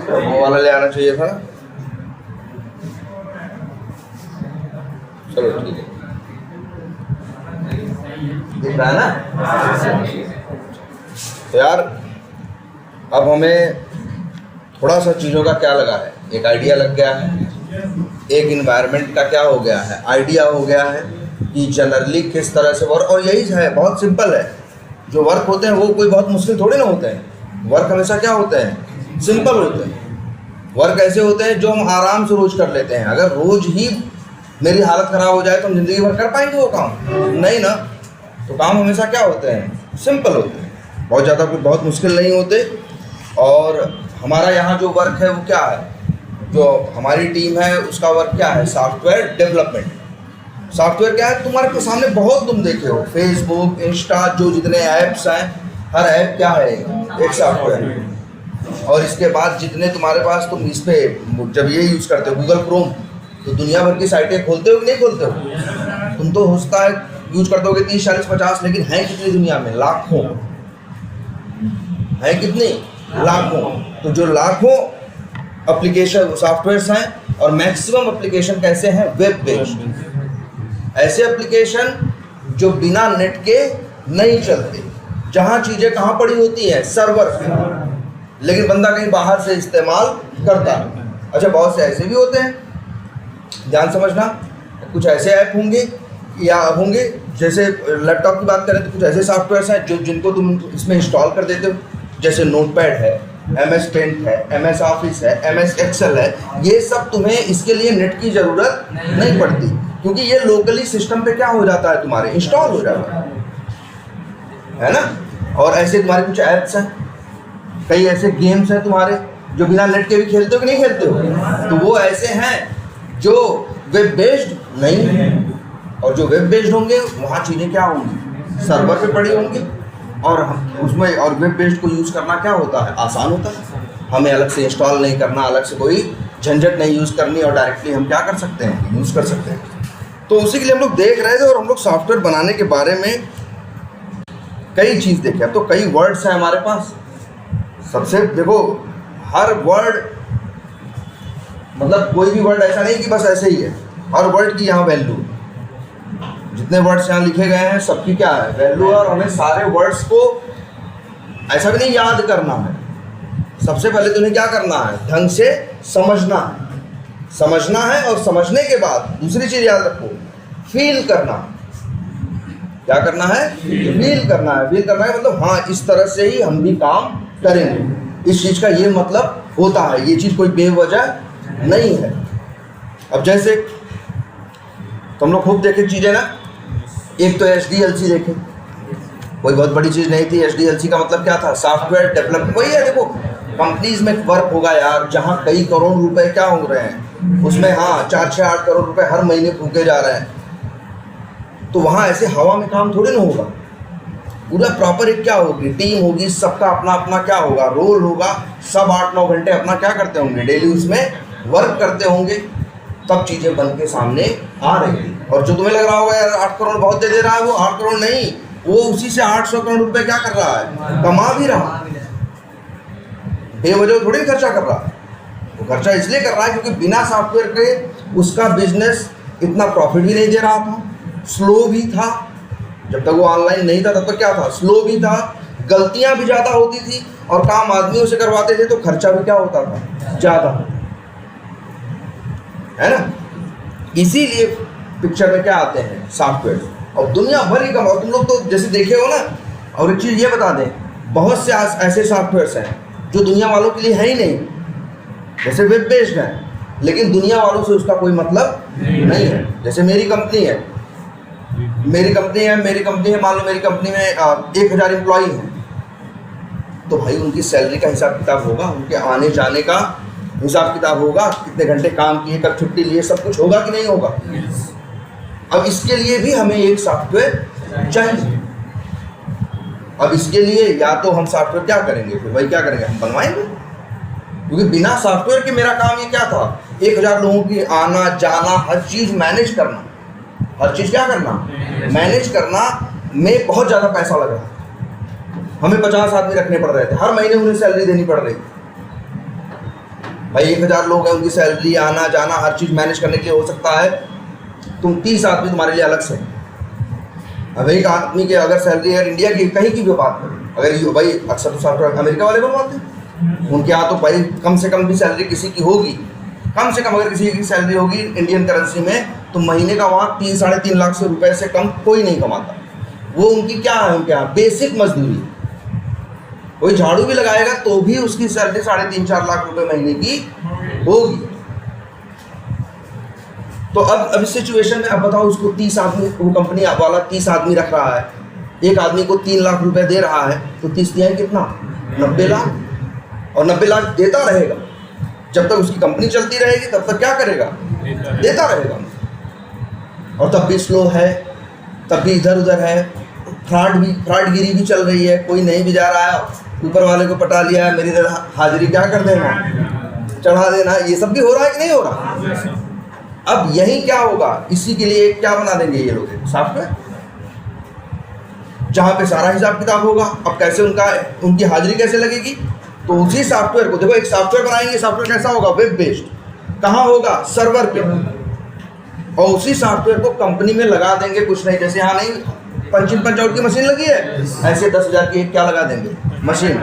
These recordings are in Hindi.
वो वाला ले आना चाहिए था ना। चलो ठीक है, दिख रहा है ना। तो यार अब हमें थोड़ा सा चीज़ों का क्या लगा है, एक आइडिया लग गया है, एक इन्वायरमेंट का क्या हो गया है, आइडिया हो गया है कि जनरली किस तरह से वर्क, और यही है, बहुत सिंपल है। जो वर्क होते हैं वो कोई बहुत मुश्किल थोड़े ना होते हैं। वर्क हमेशा क्या होते हैं, सिंपल होते हैं। वर्क ऐसे होते हैं जो हम आराम से रोज़ कर लेते हैं। अगर रोज़ ही मेरी हालत ख़राब हो जाए तो हम ज़िंदगी भर कर पाएंगे वो काम? नहीं ना। तो काम हमेशा क्या होते हैं, सिंपल होते हैं, बहुत ज़्यादा कुछ बहुत मुश्किल नहीं होते। और हमारा यहाँ जो वर्क है वो क्या है, जो हमारी टीम है उसका वर्क क्या है, सॉफ्टवेयर डेवलपमेंट। सॉफ्टवेयर क्या है, तुम्हारे सामने बहुत तुम देखे हो, फेसबुक, इंस्टा, जो जितने ऐप्स हैं, हर ऐप क्या है, एक सॉफ्टवेयर। और इसके बाद जितने तुम्हारे पास, तुम इस पर जब ये यूज़ करते हो गूगल क्रोम, तो दुनिया भर की साइटें खोलते हो कि नहीं खोलते हो? तुम तो हो सकता है यूज़ करते होगे 30, 40, 50, लेकिन हैं कितनी दुनिया में, लाखों हैं, कितनी, लाखों। तो जो लाखों एप्लीकेशन सॉफ्टवेयर्स हैं, और मैक्सिमम एप्लीकेशन कैसे हैं, वेब बेस्ड। ऐसे एप्लीकेशन जो बिना नेट के नहीं चलते, जहाँ चीज़ें कहाँ पड़ी होती हैं, सर्वर पे, लेकिन बंदा कहीं बाहर से इस्तेमाल करता है। अच्छा, बहुत से ऐसे भी होते हैं, ध्यान समझना, कुछ ऐसे ऐप होंगे या होंगे, जैसे लैपटॉप की बात करें तो कुछ ऐसे सॉफ्टवेयर्स हैं जो जिनको तुम इसमें इंस्टॉल कर देते हो, जैसे नोटपैड है, MS पेंट है, MS ऑफिस है, MS एक्सेल है। ये सब तुम्हें इसके लिए नेट की ज़रूरत नहीं पड़ती, क्योंकि ये लोकली सिस्टम पे क्या हो जाता है, तुम्हारे इंस्टॉल हो जाता है ना। और ऐसे तुम्हारे कुछ ऐप्स हैं, कई ऐसे गेम्स हैं तुम्हारे जो बिना नेट के भी खेलते हो कि नहीं खेलते हो, तो वो ऐसे हैं जो वेब बेस्ड नहीं है। और जो वेब बेस्ड होंगे वहाँ चीज़ें क्या होंगी, सर्वर पे पड़ी होंगी, और उसमें, और वेब बेस्ड को यूज़ करना क्या होता है, आसान होता है। हमें अलग से इंस्टॉल नहीं करना, अलग से कोई झंझट नहीं यूज़ करनी, और डायरेक्टली हम क्या कर सकते हैं, यूज़ कर सकते हैं। तो उसी के लिए हम लोग देख रहे थे, और हम लोग सॉफ्टवेयर बनाने के बारे में कई चीज़ देखे। अब तो कई वर्ड्स हैं हमारे पास। सबसे देखो, हर वर्ड, मतलब कोई भी वर्ड ऐसा नहीं कि बस ऐसे ही है, हर वर्ड की यहाँ वैल्यू, जितने वर्ड्स यहाँ लिखे गए हैं सबकी क्या है, वैल्यू। और हमें सारे वर्ड्स को ऐसा भी नहीं याद करना है, सबसे पहले तुम्हें क्या करना है, ढंग से समझना है, और समझने के बाद दूसरी चीज़ याद रखो, फील करना। क्या करना है, फील करना है। फील करना है मतलब हाँ, इस तरह से ही हम भी काम करेंगे, इस चीज़ का ये मतलब होता है, ये चीज़ कोई बेवजह नहीं है। अब जैसे तुम लोग खूब देखे चीज़ें ना, एक तो SDLC देखे, कोई बहुत बड़ी चीज़ नहीं थी। SDLC का मतलब क्या था, सॉफ्टवेयर डेवलपमेंट। वही है, देखो कंपनीज में वर्क होगा यार, जहाँ कई करोड़ रुपए क्या हो रहे हैं उसमें, हाँ 4, 6, 8 करोड़ रुपए हर महीने फूके जा रहे हैं। तो वहाँ ऐसे हवा में काम थोड़ी ना होगा, पूरा प्रॉपर एक क्या होगी, टीम होगी, सबका अपना अपना क्या होगा, रोल होगा, सब 8-9 घंटे अपना क्या करते होंगे, डेली उसमें वर्क करते होंगे, तब चीज़ें बन के सामने आ रही थी। और जो तुम्हें लग रहा होगा यार 8 करोड़ बहुत दे रहा है, वो 8 करोड़ नहीं, वो उसी से 800 करोड़ रुपए क्या कर रहा है, कमा भी रहा, बेवजह थोड़ी खर्चा कर रहा है। वो खर्चा इसलिए कर रहा है क्योंकि बिना सॉफ्टवेयर के उसका बिजनेस इतना प्रॉफिट भी नहीं दे रहा था, स्लो भी था। जब तक वो ऑनलाइन नहीं था तब तक क्या था, स्लो भी था, गलतियां भी ज़्यादा होती थी, और काम आदमियों से करवाते थे तो खर्चा भी क्या होता था, ज़्यादा, है ना। इसीलिए पिक्चर में क्या आते हैं, सॉफ्टवेयर। और दुनिया भर ही और तुम लोग तो जैसे देखे हो ना। और एक चीज़ ये बता दें, बहुत से ऐसे सॉफ्टवेयर्स हैं जो दुनिया वालों के लिए है ही नहीं, जैसे वेब बेस्ड है, लेकिन दुनिया वालों से उसका कोई मतलब नहीं है। जैसे मेरी कंपनी है, मान लो मेरी कंपनी में 1000 एम्प्लॉई हैं, तो भाई उनकी सैलरी का हिसाब किताब होगा, उनके आने जाने का हिसाब किताब होगा, कितने घंटे काम किए, कब छुट्टी लिए, सब कुछ होगा कि नहीं होगा। अब इसके लिए भी हमें एक सॉफ्टवेयर चाहिए। अब इसके लिए या तो हम सॉफ्टवेयर क्या करेंगे, फिर भाई क्या करेंगे, हम बनवाएंगे, क्योंकि बिना सॉफ्टवेयर के मेरा काम ये क्या था, 1000 लोगों की आना जाना, हर चीज़ मैनेज करना, हर चीज़ क्या करना, मैनेज करना में बहुत ज़्यादा पैसा लग रहा है। हमें 50 आदमी रखने पड़ रहे थे, हर महीने उन्हें सैलरी देनी पड़ रही। भाई 1000 लोग हैं, उनकी सैलरी, आना जाना, हर चीज़ मैनेज करने के लिए हो सकता है तुम 30 आदमी तुम्हारे लिए अलग से। अब एक आदमी की अगर सैलरी है इंडिया की कहीं की भी बात करें, अगर भाई अक्सर तो सॉफ्टवेयर अमेरिका वाले बनवाते हैं, उनके यहाँ तो भाई कम से कम भी सैलरी किसी की होगी, कम से कम अगर किसी की सैलरी होगी इंडियन करेंसी में तो महीने का वहाँ 3-3.5 लाख से रुपए से कम कोई नहीं कमाता। वो उनकी क्या है, उनके यहाँ बेसिक मजदूरी। कोई झाड़ू भी लगाएगा तो भी उसकी सैलरी 3.5-4 लाख रुपए महीने की होगी। तो अब इस सिचुएशन में अब बताओ, उसको 30 आदमी, वो कंपनी वाला 30 आदमी रख रहा है, एक आदमी को 3 लाख रुपए दे रहा है, तो 30 दिया कितना, 90 लाख। और 90 लाख देता रहेगा जब तक उसकी कंपनी चलती रहेगी, तब तक क्या करेगा, देता रहेगा। और तब भी स्लो है, तब भी इधर उधर है, फ्रॉडगिरी भी चल रही है, कोई नहीं भी जा रहा है, ऊपर वाले को पटा लिया है, मेरी हाजिरी क्या कर देना, चढ़ा देना, ये सब भी हो रहा है कि नहीं हो रहा। अब यही क्या होगा, इसी के लिए क्या बना देंगे ये लोग, सॉफ्टवेयर जहाँ पे सारा हिसाब किताब होगा। अब कैसे उनकी हाजिरी कैसे लगेगी, तो उसी सॉफ्टवेयर को देखो, एक सॉफ्टवेयर बनाएंगे, सॉफ्टवेयर कैसा होगा, वेब बेस्ड, कहाँ होगा, सर्वर पे, और उसी सॉफ्टवेयर को कंपनी में लगा देंगे। कुछ नहीं, जैसे यहाँ नहीं पंच इन पंच आउट की मशीन लगी है, ऐसे 10,000 की एक क्या लगा देंगे मशीन,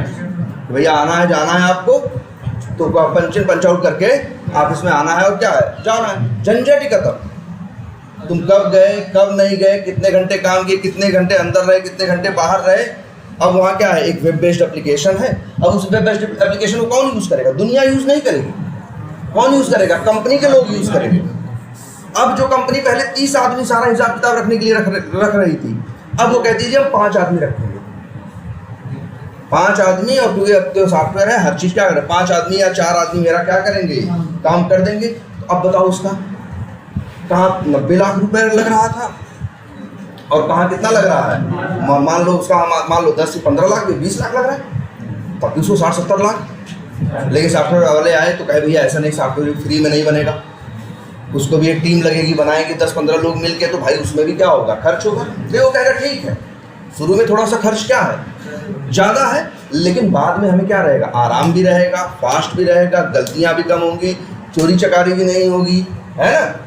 भैया आना है जाना है आपको, तो पंच इन पंच आउट करके ऑफिस में आना है और क्या है, जाना है, झंझट ही खत्म। तुम कब गए कब नहीं गए, कितने घंटे काम किए, कितने घंटे अंदर रहे, कितने घंटे बाहर रहे। अब वहाँ क्या है, एक वेब बेस्ड एप्लीकेशन है। अब उस वेब बेस्ड एप्लीकेशन को कौन यूज़ करेगा, दुनिया यूज़ नहीं करेगी, कौन यूज़ करेगा, कंपनी के लोग यूज़ करेंगे। अब जो कंपनी पहले 30 आदमी सारा हिसाब किताब रखने के लिए रख रही थी, अब वो कहती है जी हम 5 आदमी रखेंगे, 5 आदमी, और क्योंकि अब तो सॉफ्टवेयर है, हर चीज़ क्या करें, 5 आदमी या 4 आदमी मेरा क्या करेंगे, काम कर देंगे। तो अब बताओ उसका कहाँ 90 लाख रुपए लग रहा था और कहाँ कितना लग रहा है, मान लो उसका, मान लो 10 से 15 लाख, 20 लाख लग रहा है, तब 260-70 लाख। लेकिन सॉफ्टवेयर वाले आए तो कहे भैया ऐसा नहीं, सॉफ्टवेयर फ्री में नहीं बनेगा, उसको भी एक टीम लगेगी, बनाएंगे 10-15 लोग मिल के, तो भाई उसमें भी क्या होगा, खर्च होगा। तो वो कहेगा ठीक है, शुरू में थोड़ा सा खर्च क्या है, ज़्यादा है, लेकिन बाद में हमें क्या रहेगा, आराम भी रहेगा, फास्ट भी रहेगा, गलतियाँ भी कम होंगी, चोरी चकारी भी नहीं होगी, है ना,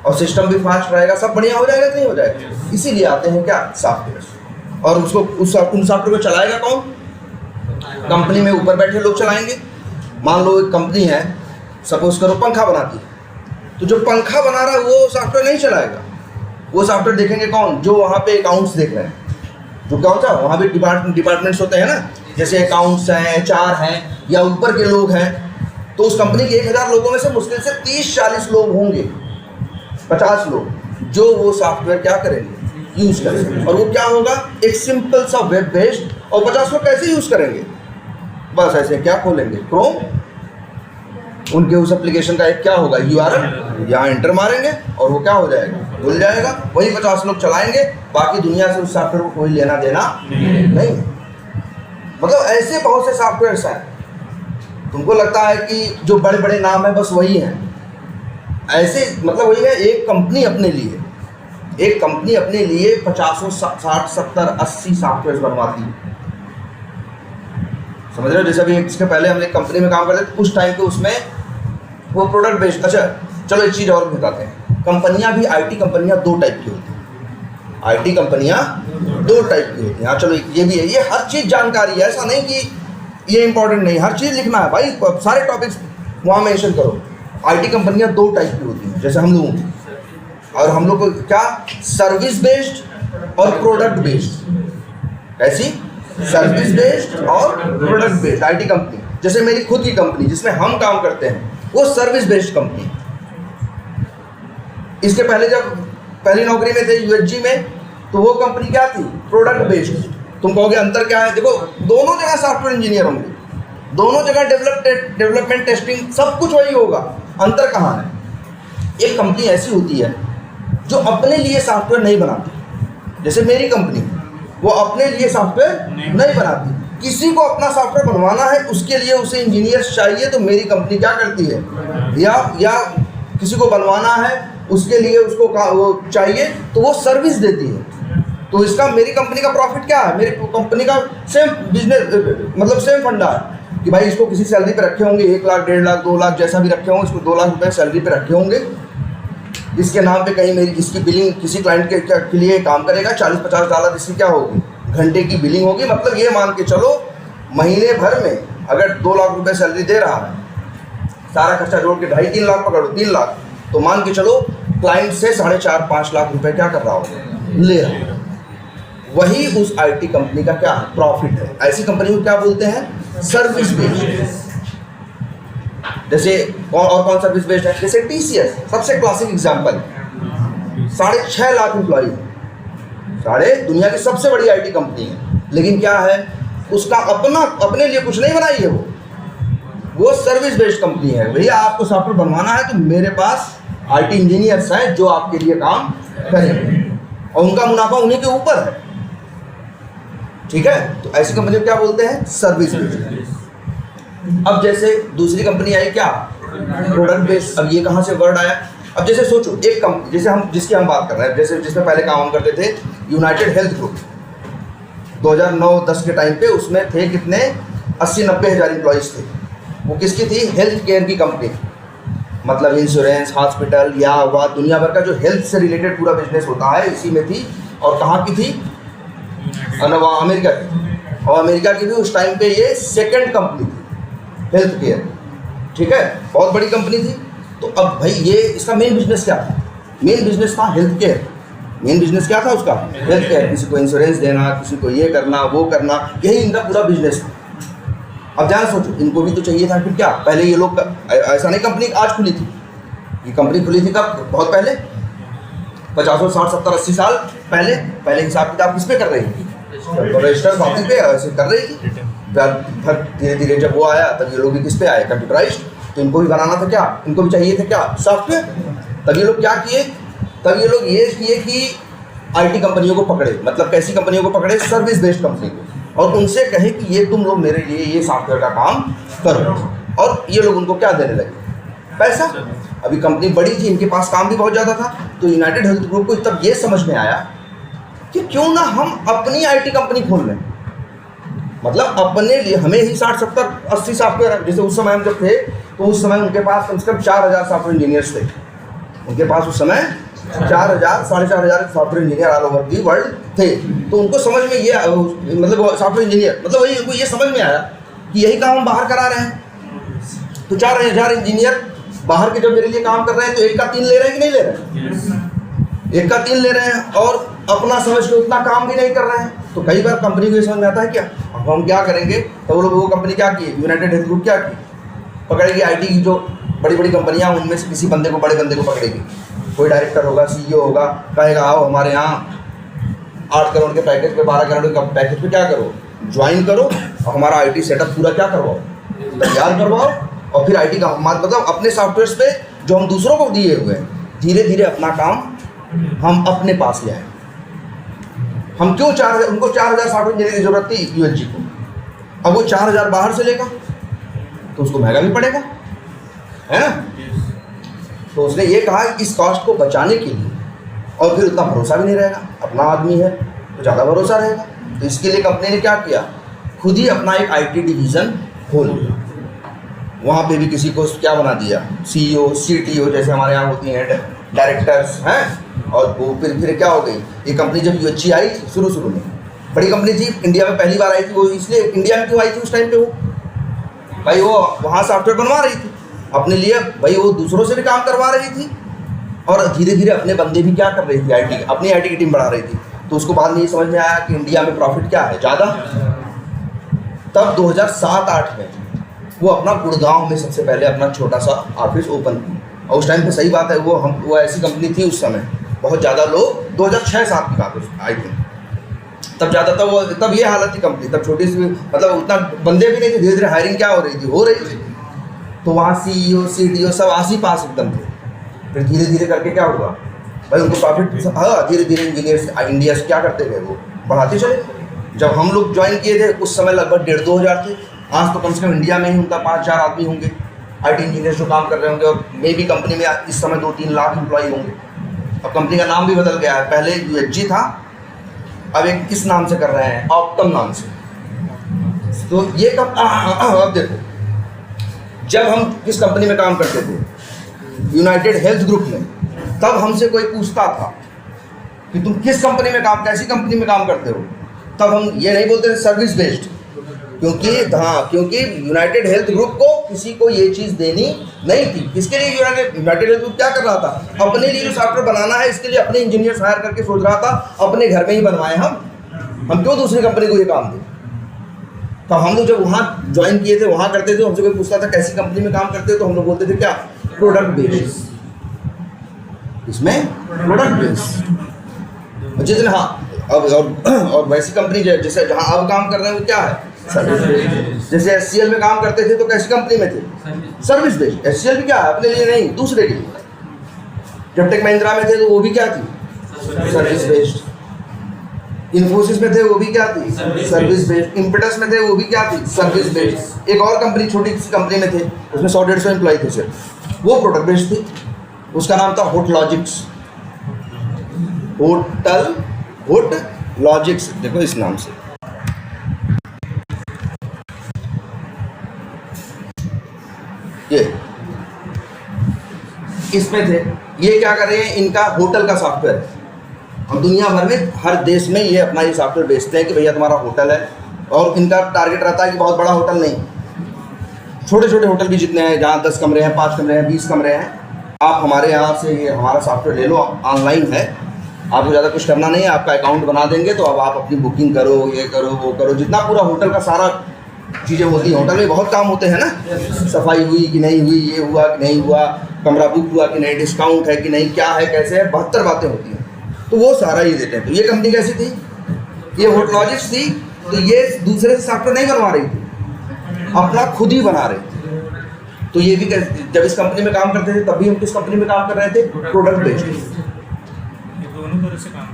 और सिस्टम भी फास्ट रहेगा, सब बढ़िया हो जाएगा, नहीं हो जाएगा। इसीलिए आते हैं क्या, सॉफ्टवेयर। और उसको उन सॉफ्टवेयर को चलाएगा कौन, कंपनी में ऊपर बैठे लोग चलाएंगे। मान लो एक कंपनी है, सपोज करो पंखा बनाती है, तो जो पंखा बना रहा है वो सॉफ्टवेयर नहीं चलाएगा, वो सॉफ्टवेयर देखेंगे कौन, जो वहाँ पे अकाउंट्स देख रहे हैं, जो क्या होता है वहाँ भी डिपार्टमेंट्स होते हैं ना, जैसे अकाउंट्स हैं, HR हैं, या ऊपर के लोग हैं। तो उस कंपनी के 1000 लोगों में से मुश्किल से 30-40 लोग होंगे, 50 लोग, जो वो सॉफ्टवेयर क्या करेंगे, यूज़ करेंगे। और वो क्या होगा, एक सिंपल सा वेब बेस्ड। और 50 लोग कैसे यूज़ करेंगे, बस ऐसे क्या खोलेंगे, क्रोम, उनके उस एप्लीकेशन का एक क्या होगा, URL, यहाँ एंटर मारेंगे और वो क्या हो जाएगा, खुल जाएगा। वही 50 लोग चलाएंगे, बाकी दुनिया से उस सॉफ्टवेयर को कोई लेना देना नहीं। मतलब ऐसे बहुत से सॉफ्टवेयर्स हैं, तुमको लगता है कि जो बड़े बड़े नाम है बस वही हैं, ऐसे मतलब वही है। एक कंपनी अपने लिए 50, 60, 70, 80 सॉफ्टवेयर बनवाती है, समझ रहे हो। जैसे अभी इसके पहले हम एक कंपनी में काम करते थे, उस टाइम पे उसमें वो प्रोडक्ट बेस्ड। अच्छा चलो एक चीज़ और भी बताते हैं, कंपनियां भी, IT कंपनियां 2 टाइप की होती हैं, IT कंपनियां 2 टाइप की होती हैं। हाँ चलो ये भी है, ये हर चीज़ जानकारी है, ऐसा नहीं कि ये इंपॉर्टेंट नहीं, हर चीज़ लिखना है भाई, सारे टॉपिक्स वहाँ मेंशन करो। IT कंपनियां 2 टाइप की होती हैं, जैसे हम लोग, और हम लोग को क्या, सर्विस बेस्ड और प्रोडक्ट बेस्ड। कैसी, सर्विस बेस्ड और प्रोडक्ट बेस्ड। IT कंपनी, जैसे मेरी खुद की कंपनी जिसमें हम काम करते हैं, वो सर्विस बेस्ड कंपनी। इसके पहले जब पहली नौकरी में थे UHG में, तो वो कंपनी क्या थी, प्रोडक्ट बेस्ड। तुम कहोगे अंतर क्या है, देखो दोनों जगह सॉफ्टवेयर इंजीनियर होंगे, दोनों जगह डेवलपमेंट टेस्टिंग सब कुछ वही होगा। अंतर कहाँ है, एक कंपनी ऐसी होती है जो अपने लिए सॉफ्टवेयर नहीं बनाती, जैसे मेरी कंपनी, वो अपने लिए सॉफ्टवेयर नहीं बनाती, किसी को अपना सॉफ्टवेयर बनवाना है, उसके लिए उसे इंजीनियर्स चाहिए, तो मेरी कंपनी क्या करती है, या किसी को बनवाना है उसके लिए उसको वो चाहिए, तो वो सर्विस देती है। तो तो इसका मेरी कंपनी का प्रॉफिट क्या है, मेरी कंपनी का सेम बिजनेस मतलब सेम फंडा है कि भाई इसको किसी सैलरी पे रखे होंगे, 1 लाख 1.5 लाख 2 लाख जैसा भी रखे होंगे, इसको 2 लाख रुपए सैलरी पे रखे होंगे, इसके नाम पे कहीं मेरी इसकी बिलिंग किसी क्लाइंट के लिए काम करेगा, $40-50 इसकी क्या होगी, घंटे की बिलिंग होगी। मतलब ये मान के चलो महीने भर में अगर 2 लाख रुपए सैलरी दे रहा है, सारा खर्चा जोड़ के 2.5-3 लाख पकड़ो, 3 लाख, तो मान के चलो क्लाइंट से 4.5-5 लाख रुपए क्या कर रहा होगा, ले रहा है। वही उस आईटी कंपनी का क्या प्रॉफिट है। ऐसी कंपनी को क्या बोलते हैं, सर्विस बेस्ड। जैसे कौन सर्विस बेस्ड है, जैसे टीसीएस सबसे क्लासिक एग्जांपल, 6.5 लाख एम्प्लॉई, दुनिया की सबसे बड़ी आईटी कंपनी है, लेकिन क्या है उसका अपने लिए कुछ नहीं बनाई है, वो सर्विस बेस्ड कंपनी है। भैया आपको सॉफ्टवेयर बनवाना है तो मेरे पास आईटी इंजीनियर्स हैं जो आपके लिए काम करेंगे, और उनका मुनाफा उन्हीं के ऊपर है, ठीक है। तो ऐसी कंपनी को क्या बोलते हैं, सर्विस बेस्ड। अब जैसे दूसरी कंपनी आई क्या, प्रोडक्ट बेस्ड। अब ये कहाँ से वर्ड आया, अब जैसे सोचो एक कंपनी जैसे जिसकी हम बात कर रहे हैं, जैसे जिसमें पहले काम हम करते थे, यूनाइटेड हेल्थ ग्रुप, 2009-10 के टाइम पे उसमें थे कितने, 80-90 हज़ार एम्प्लॉइज़ थे। वो किसकी थी, हेल्थ केयर की कंपनी, मतलब इंश्योरेंस, हॉस्पिटल या हुआ दुनिया भर का जो हेल्थ से रिलेटेड पूरा बिजनेस होता है, इसी में थी। और कहाँ की थी, अमेरिका की, और अमेरिका की भी उस टाइम पे ये सेकंड कंपनी थी हेल्थ केयर, ठीक है, बहुत बड़ी कंपनी थी। तो अब भाई ये इसका मेन बिजनेस क्या था, मेन बिजनेस था हेल्थ केयर। मेन बिजनेस क्या था उसका, हेल्थ केयर, किसी को इंश्योरेंस देना, किसी को ये करना वो करना, यही इनका पूरा बिजनेस था। अब ध्यान सोचो, इनको भी तो चाहिए था फिर क्या, पहले ये लोग ऐसा नहीं कंपनी आज खुली थी, ये कंपनी खुली थी कब, बहुत पहले, 50, 60, 70, 80 साल पहले हिसाब किताब किस पे कर रही थी, रजिस्टर कॉपी पे ऐसे कर रही थी। फिर धीरे धीरे जब वो आया तब ये लोग भी किस पे आए, कंप्यूटराइज्ड। तो इनको भी बनाना था क्या, इनको भी चाहिए था क्या, सॉफ्टवेयर। तब ये लोग क्या किए, तब ये लोग ये किए कि आईटी कंपनियों को पकड़े, मतलब कैसी कंपनियों को पकड़े, सर्विस बेस्ड कंपनी को, और उनसे कहे कि ये तुम लोग मेरे लिए ये सॉफ्टवेयर का काम करो। और ये लोग उनको क्या देने लगे, पैसा। अभी कंपनी बड़ी थी, इनके पास काम भी बहुत ज़्यादा था, तो यूनाइटेड हेल्थ ग्रुप को तब ये समझ में आया कि क्यों ना हम अपनी आईटी कंपनी खोल लें, मतलब अपने लिए हमें ही 60, 70, 80 सॉफ्टवेयर। जैसे उस समय हम जब थे तो उस समय उनके पास कम से कम 4,000 सॉफ्टवेयर इंजीनियर्स थे, उनके पास उस समय 4,000, 4,500 software engineer all over the world थे। तो उनको समझ में ये मतलब सॉफ्टवेयर इंजीनियर मतलब वही उनको ये समझ में आया कि यही काम हम बाहर करा रहे हैं, तो 4,000 इंजीनियर बाहर के जब मेरे लिए काम कर रहे हैं तो एक का 3 ले रहे हैं कि नहीं ले रहे हैं, एक का 3 ले रहे हैं, और अपना समझ के उतना काम भी नहीं कर रहे हैं। तो कई बार कंपनी को ये समझ में आता है क्या, अब हम क्या करेंगे, तो वो लोग वो कंपनी क्या की, यूनाइटेड हेल्थ ग्रुप क्या की, पकड़ेगी आईटी की जो बड़ी बड़ी कंपनियां, उनमें से किसी बंदे को, बड़े बंदे को पकड़ेगी, कोई डायरेक्टर होगा, सीईओ होगा, कहेगा आओ हमारे यहाँ 8 करोड़ के पैकेज पे, 12 करोड़ के पैकेज पे क्या करो, ज्वाइन करो, और हमारा आईटी सेटअप पूरा क्या करवाओ, तैयार करवाओ, और फिर आईटी का मतलब अपने सॉफ्टवेयर पे जो हम दूसरों को दिए हुए हैं, धीरे धीरे अपना काम हम अपने पास ले आए। हम क्यों 4,000, उनको 4,000 सॉफ्टवेयर इंजीनियर की जरूरत थी यूएचजी को, अब वो 4,000 बाहर से लेगा तो उसको महंगा भी पड़ेगा, है ना। तो उसने ये कहा कि इस कॉस्ट को बचाने के लिए, और फिर उतना भरोसा भी नहीं रहेगा, अपना आदमी है तो ज़्यादा भरोसा रहेगा, तो इसके लिए कंपनी ने क्या किया, खुद ही अपना एक आईटी डिवीज़न खोल दिया। वहाँ पे भी किसी को क्या बना दिया, सीईओ, सीटीओ, जैसे हमारे यहाँ होती हैं डायरेक्टर्स हैं। और वो फिर क्या हो गई, ये कंपनी जब यूएचजी आई शुरू में बड़ी कंपनी थी, इंडिया में पहली बार आई थी वो, इसलिए इंडिया में क्यों आई थी उस टाइम पे, वो भाई वो वहाँ सॉफ्टवेयर बनवा रही थी अपने लिए, भाई वो दूसरों से भी काम करवा रही थी, और धीरे धीरे अपने बंदे भी क्या कर रही थी, आईटी अपनी आईटी की टीम बढ़ा रही थी। तो उसको बाद में ये समझ में आया कि इंडिया में प्रॉफिट क्या है ज़्यादा। तब 2007-8 में वो अपना गुड़गांव में सबसे पहले अपना छोटा सा ऑफिस ओपन किया, और उस टाइम पे सही बात है, वो ऐसी कंपनी थी उस समय, बहुत ज़्यादा लोग, 2006-7 की बात आई थी, तब ये हालत थी कंपनी, तब छोटी सी, मतलब उतना बंदे भी नहीं थे, धीरे धीरे हायरिंग क्या हो रही थी। तो वहाँ सीईओ, सीटीओ सब आस पास एकदम थे। फिर धीरे धीरे करके क्या हुआ भाई, उनको प्रॉफिट, हाँ धीरे धीरे इंजीनियर्स इंडिया से क्या करते गए, वो बढ़ाते चले। जब हम लोग ज्वाइन किए थे उस समय लगभग 1,500-2 हज़ार थे, आज तो कम से कम इंडिया में ही उनका 5,000 आदमी होंगे आईटी इंजीनियर्स जो काम कर रहे होंगे, और मे भी कंपनी में इस समय 2-3 लाख एम्प्लॉई होंगे। अब कंपनी का नाम भी बदल गया है, पहले यूएचजी था, अब एक किस नाम से कर रहे हैं, ऑप्टम नाम से। तो ये अब देखो, जब हम किस कंपनी में काम करते थे, यूनाइटेड हेल्थ ग्रुप में, तब हमसे कोई पूछता था कि तुम किस कंपनी में काम, कैसी कंपनी में काम करते हो, तब हम ये नहीं बोलते थे सर्विस बेस्ड, क्योंकि यूनाइटेड हेल्थ ग्रुप को किसी को ये चीज़ देनी नहीं थी। इसके लिए यूनाइटेड हेल्थ ग्रुप क्या कर रहा था, अपने लिए जो सॉफ्टवेयर बनाना है इसके लिए अपने इंजीनियर्स हायर करके सोच रहा था अपने घर में ही बनवाएं हम क्यों दूसरी कंपनी को ये काम दें। तो हम लोग जब वहाँ ज्वाइन किए थे, वहाँ करते थे, हमसे कोई पूछता था कैसी कंपनी में काम करते हो, तो हम लोग बोलते थे क्या, प्रोडक्ट बेस्ड, इसमें प्रोडक्ट बेस्ड। जितने हाँ अब और वैसी कंपनी जैसे जहाँ अब काम कर रहे हैं वो क्या है, सर्विस बेस्ड। जैसे HCL में काम करते थे तो कैसी कंपनी में थे, सर्विस बेस्ड। HCL भी क्या है, अपने लिए नहीं दूसरे के लिए। जब टेक महिंद्रा में थे तो वो भी क्या थी, सर्विस बेस्ड। इन्फोसिस में थे वो भी क्या थी, सर्विस बेस्ड। इम्पेटस में थे वो भी क्या थी, सर्विस बेस्ड। एक और कंपनी, छोटी सी कंपनी में थे, उसमें 100-150 एम्प्लॉय थे सिर्फ, वो प्रोडक्ट बेस्ड थी, उसका नाम था होटलॉजिक्स। होटलॉजिक्स देखो इस नाम से। ये इसमें थे, ये क्या कर रहे हैं, इनका होटल का सॉफ्टवेयर है और दुनिया भर में हर देश में ये अपना ये सॉफ्टवेयर बेचते हैं कि भैया तुम्हारा होटल है। और इनका टारगेट रहता है कि बहुत बड़ा होटल नहीं, छोटे छोटे होटल भी जितने हैं, जहाँ 10 कमरे हैं, 5 कमरे हैं, 20 कमरे हैं, आप हमारे यहाँ से ये हमारा सॉफ्टवेयर ले लो, ऑनलाइन है, आपको ज़्यादा कुछ करना नहीं है, आपका अकाउंट बना देंगे, तो अब आप अपनी बुकिंग करो, ये करो, वो करो, जितना पूरा होटल का सारा चीज़ें होती हैं। होटल में बहुत काम होते हैं ना, सफाई हुई कि नहीं हुई, ये हुआ कि नहीं हुआ, कमरा बुक हुआ कि नहीं, डिस्काउंट है कि नहीं, क्या है कैसे है, 72 बातें होती हैं, तो वो सारा ये देते हैं। तो ये कंपनी कैसी थी, ये होटलॉजिक्स थी, तो ये दूसरे से सॉफ्टवेयर नहीं बनवा रही थी, अपना खुद ही बना रही थी। तो ये भी जब इस कंपनी में काम करते थे तब भी हम किस कंपनी में काम कर रहे थे, प्रोडक्ट बेस्ड। दोनों तरह से काम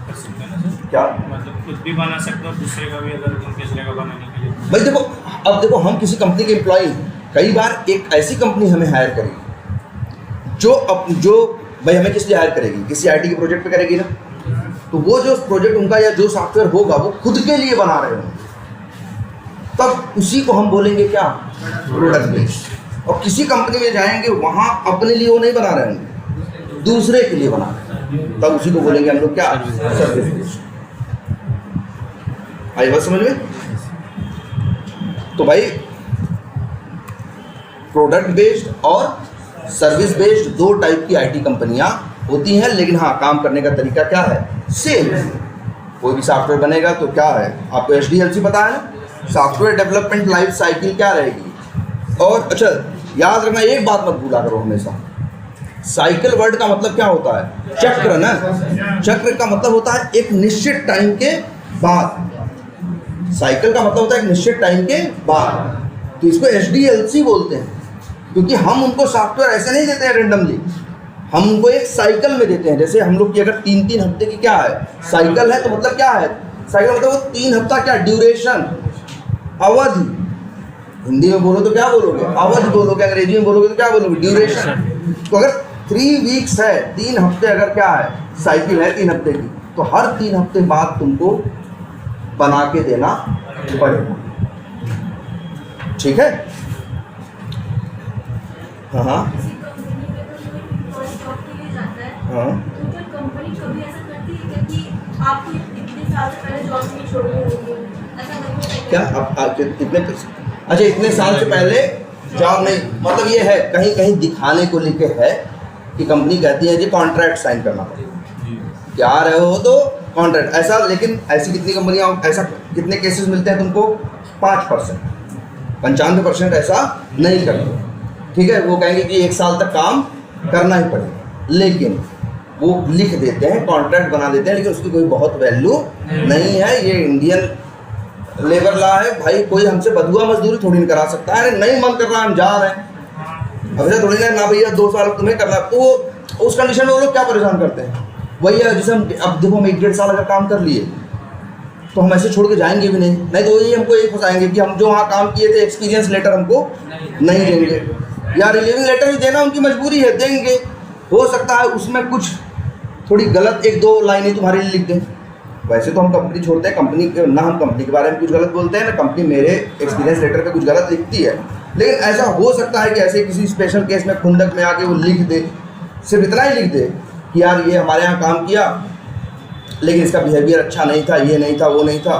कर सकते हैं ना सर, क्या मतलब खुद भी बना सकते हो, दूसरे का भी अगर दूसरे का बनाने के लिए। भाई देखो, अब देखो हम किसी कंपनी के एम्प्लॉई, कई बार एक ऐसी कंपनी हमें हायर करेगी जो भाई हमें किस लिए हायर करेगी, किसी IT के प्रोजेक्ट पे करेगी ना, तो वो जो प्रोजेक्ट उनका या जो सॉफ्टवेयर होगा वो खुद के लिए बना रहे होंगे, तब उसी को हम बोलेंगे क्या, प्रोडक्ट बेस्ड। और किसी कंपनी में जाएंगे वहाँ अपने लिए वो नहीं बना रहे होंगे, दूसरे के लिए बना रहे हैं, तब उसी को बोलेंगे हम लोग क्या, सर्विस बेस्ड। आई बात समझ में। तो भाई प्रोडक्ट बेस्ड और सर्विस बेस्ड 2 टाइप की IT कंपनियां होती हैं, लेकिन हाँ काम करने का तरीका क्या है, सेम। कोई भी सॉफ्टवेयर बनेगा तो क्या है, आपको HDLC पता है ना, सॉफ्टवेयर डेवलपमेंट लाइफ साइकिल क्या रहेगी। और अच्छा याद रखना, एक बात मत भूला करो हमेशा, साइकिल वर्ड का मतलब क्या होता है, चक्र ना, चक्र का मतलब होता है एक निश्चित टाइम के बाद, साइकिल का मतलब होता है एक निश्चित टाइम के बाद, तो इसको HDLC बोलते हैं, क्योंकि हम उनको सॉफ्टवेयर ऐसे नहीं देते हैं रेंडमली, हम उनको एक साइकिल में देते हैं। जैसे हम लोग की अगर 3-3 हफ्ते की क्या है साइकिल है, तो मतलब क्या है साइकिल, मतलब वो 3 हफ्ता क्या, ड्यूरेशन, अवधि। हिंदी में बोलो तो क्या बोलोगे, अवधि बोलोगे, अंग्रेजी में बोलोगे तो क्या बोलोगे, ड्यूरेशन। तो अगर 3 वीक्स है, 3 हफ्ते अगर क्या है साइकिल है 3 हफ्ते की, तो हर 3 हफ्ते बाद तुमको बना के देना पड़ेगा, ठीक है। हाँ हाँ हाँ, क्या आप कितने, अच्छा इतने साल से पहले जॉब नहीं, मतलब ये है कहीं कहीं दिखाने को लिखे है कि कंपनी कहती है जी कॉन्ट्रैक्ट साइन करना पड़ेगा, क्या रहे हो तो कॉन्ट्रैक्ट ऐसा, लेकिन ऐसी कितनी कंपनियां, ऐसा कितने केसेस मिलते हैं तुमको, 5%, 95% ऐसा नहीं करते, ठीक है। वो कहेंगे कि 1 साल तक काम करना ही पड़ेगा, लेकिन वो लिख देते हैं, कॉन्ट्रैक्ट बना देते हैं, लेकिन उसकी कोई बहुत वैल्यू नहीं है। ये इंडियन लेबर लॉ है भाई, कोई हमसे बदुआ मजदूरी थोड़ी नहीं करा सकता है। अरे नहीं मन कर रहा, हम जा रहे हैं, अब ऐसा थोड़ी ना भैया 2 साल तुम्हें करना, तो उस कंडीशन में वो लोग क्या परेशान करते हैं, वही है जैसे हम अब देखो हम 1-1.5 साल अगर काम कर लिए तो हम ऐसे छोड़ के जाएंगे भी नहीं, नहीं तो ये हमको ये फंसाएंगे कि हम जो वहाँ काम किए थे एक्सपीरियंस लेटर हमको नहीं देंगे, या रिलीविंग लेटर ही देना उनकी मजबूरी है, देंगे। हो सकता है उसमें कुछ थोड़ी गलत 1-2 लाइनें तुम्हारे लिए लिख दें, वैसे तो हम कंपनी छोड़ते हैं, कंपनी ना हम कंपनी के बारे में कुछ गलत बोलते हैं ना कंपनी मेरे एक्सपीरियंस लेटर पे कुछ गलत लिखती है, लेकिन ऐसा हो सकता है कि ऐसे किसी स्पेशल केस में खुंदक में आके वो लिख दे, सिर्फ इतना ही लिख दे कि यार ये हमारे यहाँ काम किया लेकिन इसका बिहेवियर अच्छा नहीं था, ये नहीं था, वो नहीं था।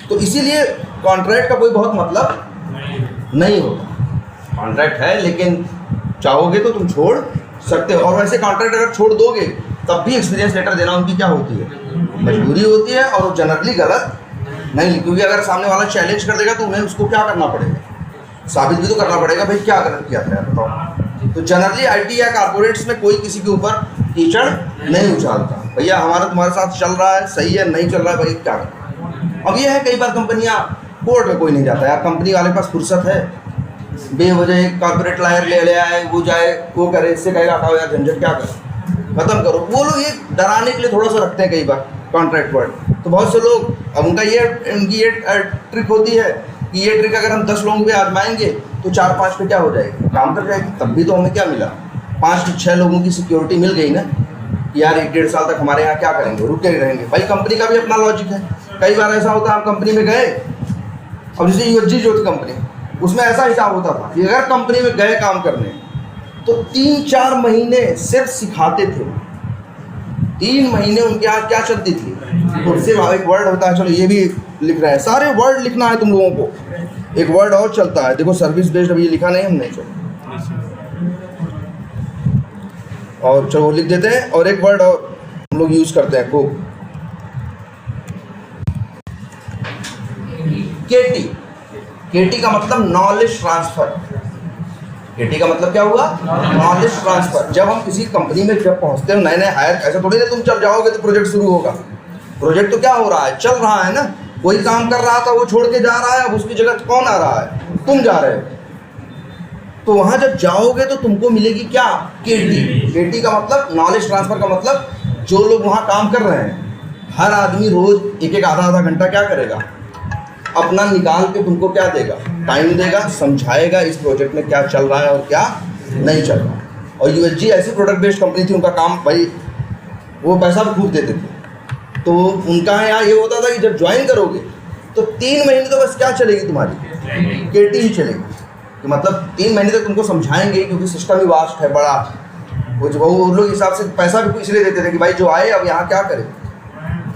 तो इसीलिए कॉन्ट्रैक्ट का कोई बहुत मतलब नहीं होता। कॉन्ट्रैक्ट है लेकिन चाहोगे तो तुम छोड़ सकते हो, और वैसे कॉन्ट्रैक्ट अगर छोड़ दोगे तब भी एक्सपीरियंस लेटर देना उनकी क्या होती है, मजबूरी होती है, और वो जनरली गलत नहीं, क्योंकि अगर सामने वाला चैलेंज कर देगा तो उन्हें उसको क्या करना पड़ेगा, साबित भी तो करना पड़ेगा भाई क्या गलत किया था यार बताओ। तो जनरली आईटी या कॉर्पोरेट्स में कोई किसी के ऊपर कीचड़ नहीं उछालता, भैया हमारा तुम्हारे साथ चल रहा है, सही है, नहीं चल रहा है भाई क्या करें। अब ये है कई बार कंपनियां कोर्ट में कोई नहीं जाता यार, कंपनी वाले के पास फुर्सत है, बेवजह एक कॉर्पोरेट लायर ले आए, वो जाए वो करे, इससे कहेगा हटाओ यार झंझट क्या करें, खत्म करो। वो लोग ये डराने के लिए थोड़ा सा रखते हैं कई बार कॉन्ट्रैक्ट वर्ड, तो बहुत से लोग अब उनकी ये ट्रिक होती है कि ये ट्रिक अगर हम 10 लोगों पे आजमाएंगे तो 4-5 पे क्या हो जाएगी, काम कर जाएगी। तब भी तो हमें क्या मिला, 5-6 लोगों की सिक्योरिटी मिल गई ना कि यार 1-1.5 साल तक हमारे यहाँ क्या करेंगे, रुके रहेंगे। भाई कंपनी का भी अपना लॉजिक है, कई बार ऐसा होता है हम कंपनी में गए, अब जैसे यूएसजी जो थी कंपनी, उसमें ऐसा हिसाब होता था कि अगर कंपनी में गए काम करने तो 3-4 महीने सिर्फ सिखाते थे, 3 महीने उनके यहाँ क्या चलती थी, तो सिर्फ एक वर्ड होता है, चलो ये भी लिख रहे हैं, सारे वर्ड लिखना है तुम लोगों को। एक वर्ड और चलता है, देखो सर्विस बेस्ड, अभी ये लिखा नहीं हमने, चलो और चलो लिख देते हैं, और एक वर्ड और हम लोग यूज करते हैं को केटी। केटी का मतलब नॉलेज ट्रांसफर। केटी का मतलब क्या हुआ, नॉलेज ट्रांसफर। जब हम किसी कंपनी में जब पहुंचते हो, नए नए हायर, ऐसा थोड़ी ना तुम चल जाओगे तो प्रोजेक्ट शुरू होगा, प्रोजेक्ट तो क्या हो रहा है, चल रहा है ना, कोई काम कर रहा था वो छोड़ के जा रहा है, अब उसकी जगह कौन आ रहा है, तुम जा रहे हो। तो वहां जब जाओगे तो तुमको मिलेगी क्या, केटी। केटी का मतलब नॉलेज ट्रांसफर का मतलब जो लोग वहां काम कर रहे हैं, हर आदमी रोज एक आधा घंटा क्या करेगा, अपना निकाल के तुमको क्या देगा, टाइम देगा, समझाएगा इस प्रोजेक्ट में क्या चल रहा है और क्या नहीं चल रहा है। और यूएसजी ऐसी प्रोडक्ट बेस्ड कंपनी थी, उनका काम भाई वो पैसा भी खूब देते थे, तो उनका यहाँ ये होता था कि जब ज्वाइन करोगे तो 3 महीने तो बस क्या चलेगी तुम्हारी, केटी ही चलेगी। तो मतलब 3 महीने तक तुमको समझाएंगे, क्योंकि सिस्टम ही वास्ट है बड़ा, वो लोग हिसाब से पैसा भी इसलिए देते थे कि भाई जो आए अब यहाँ क्या करे,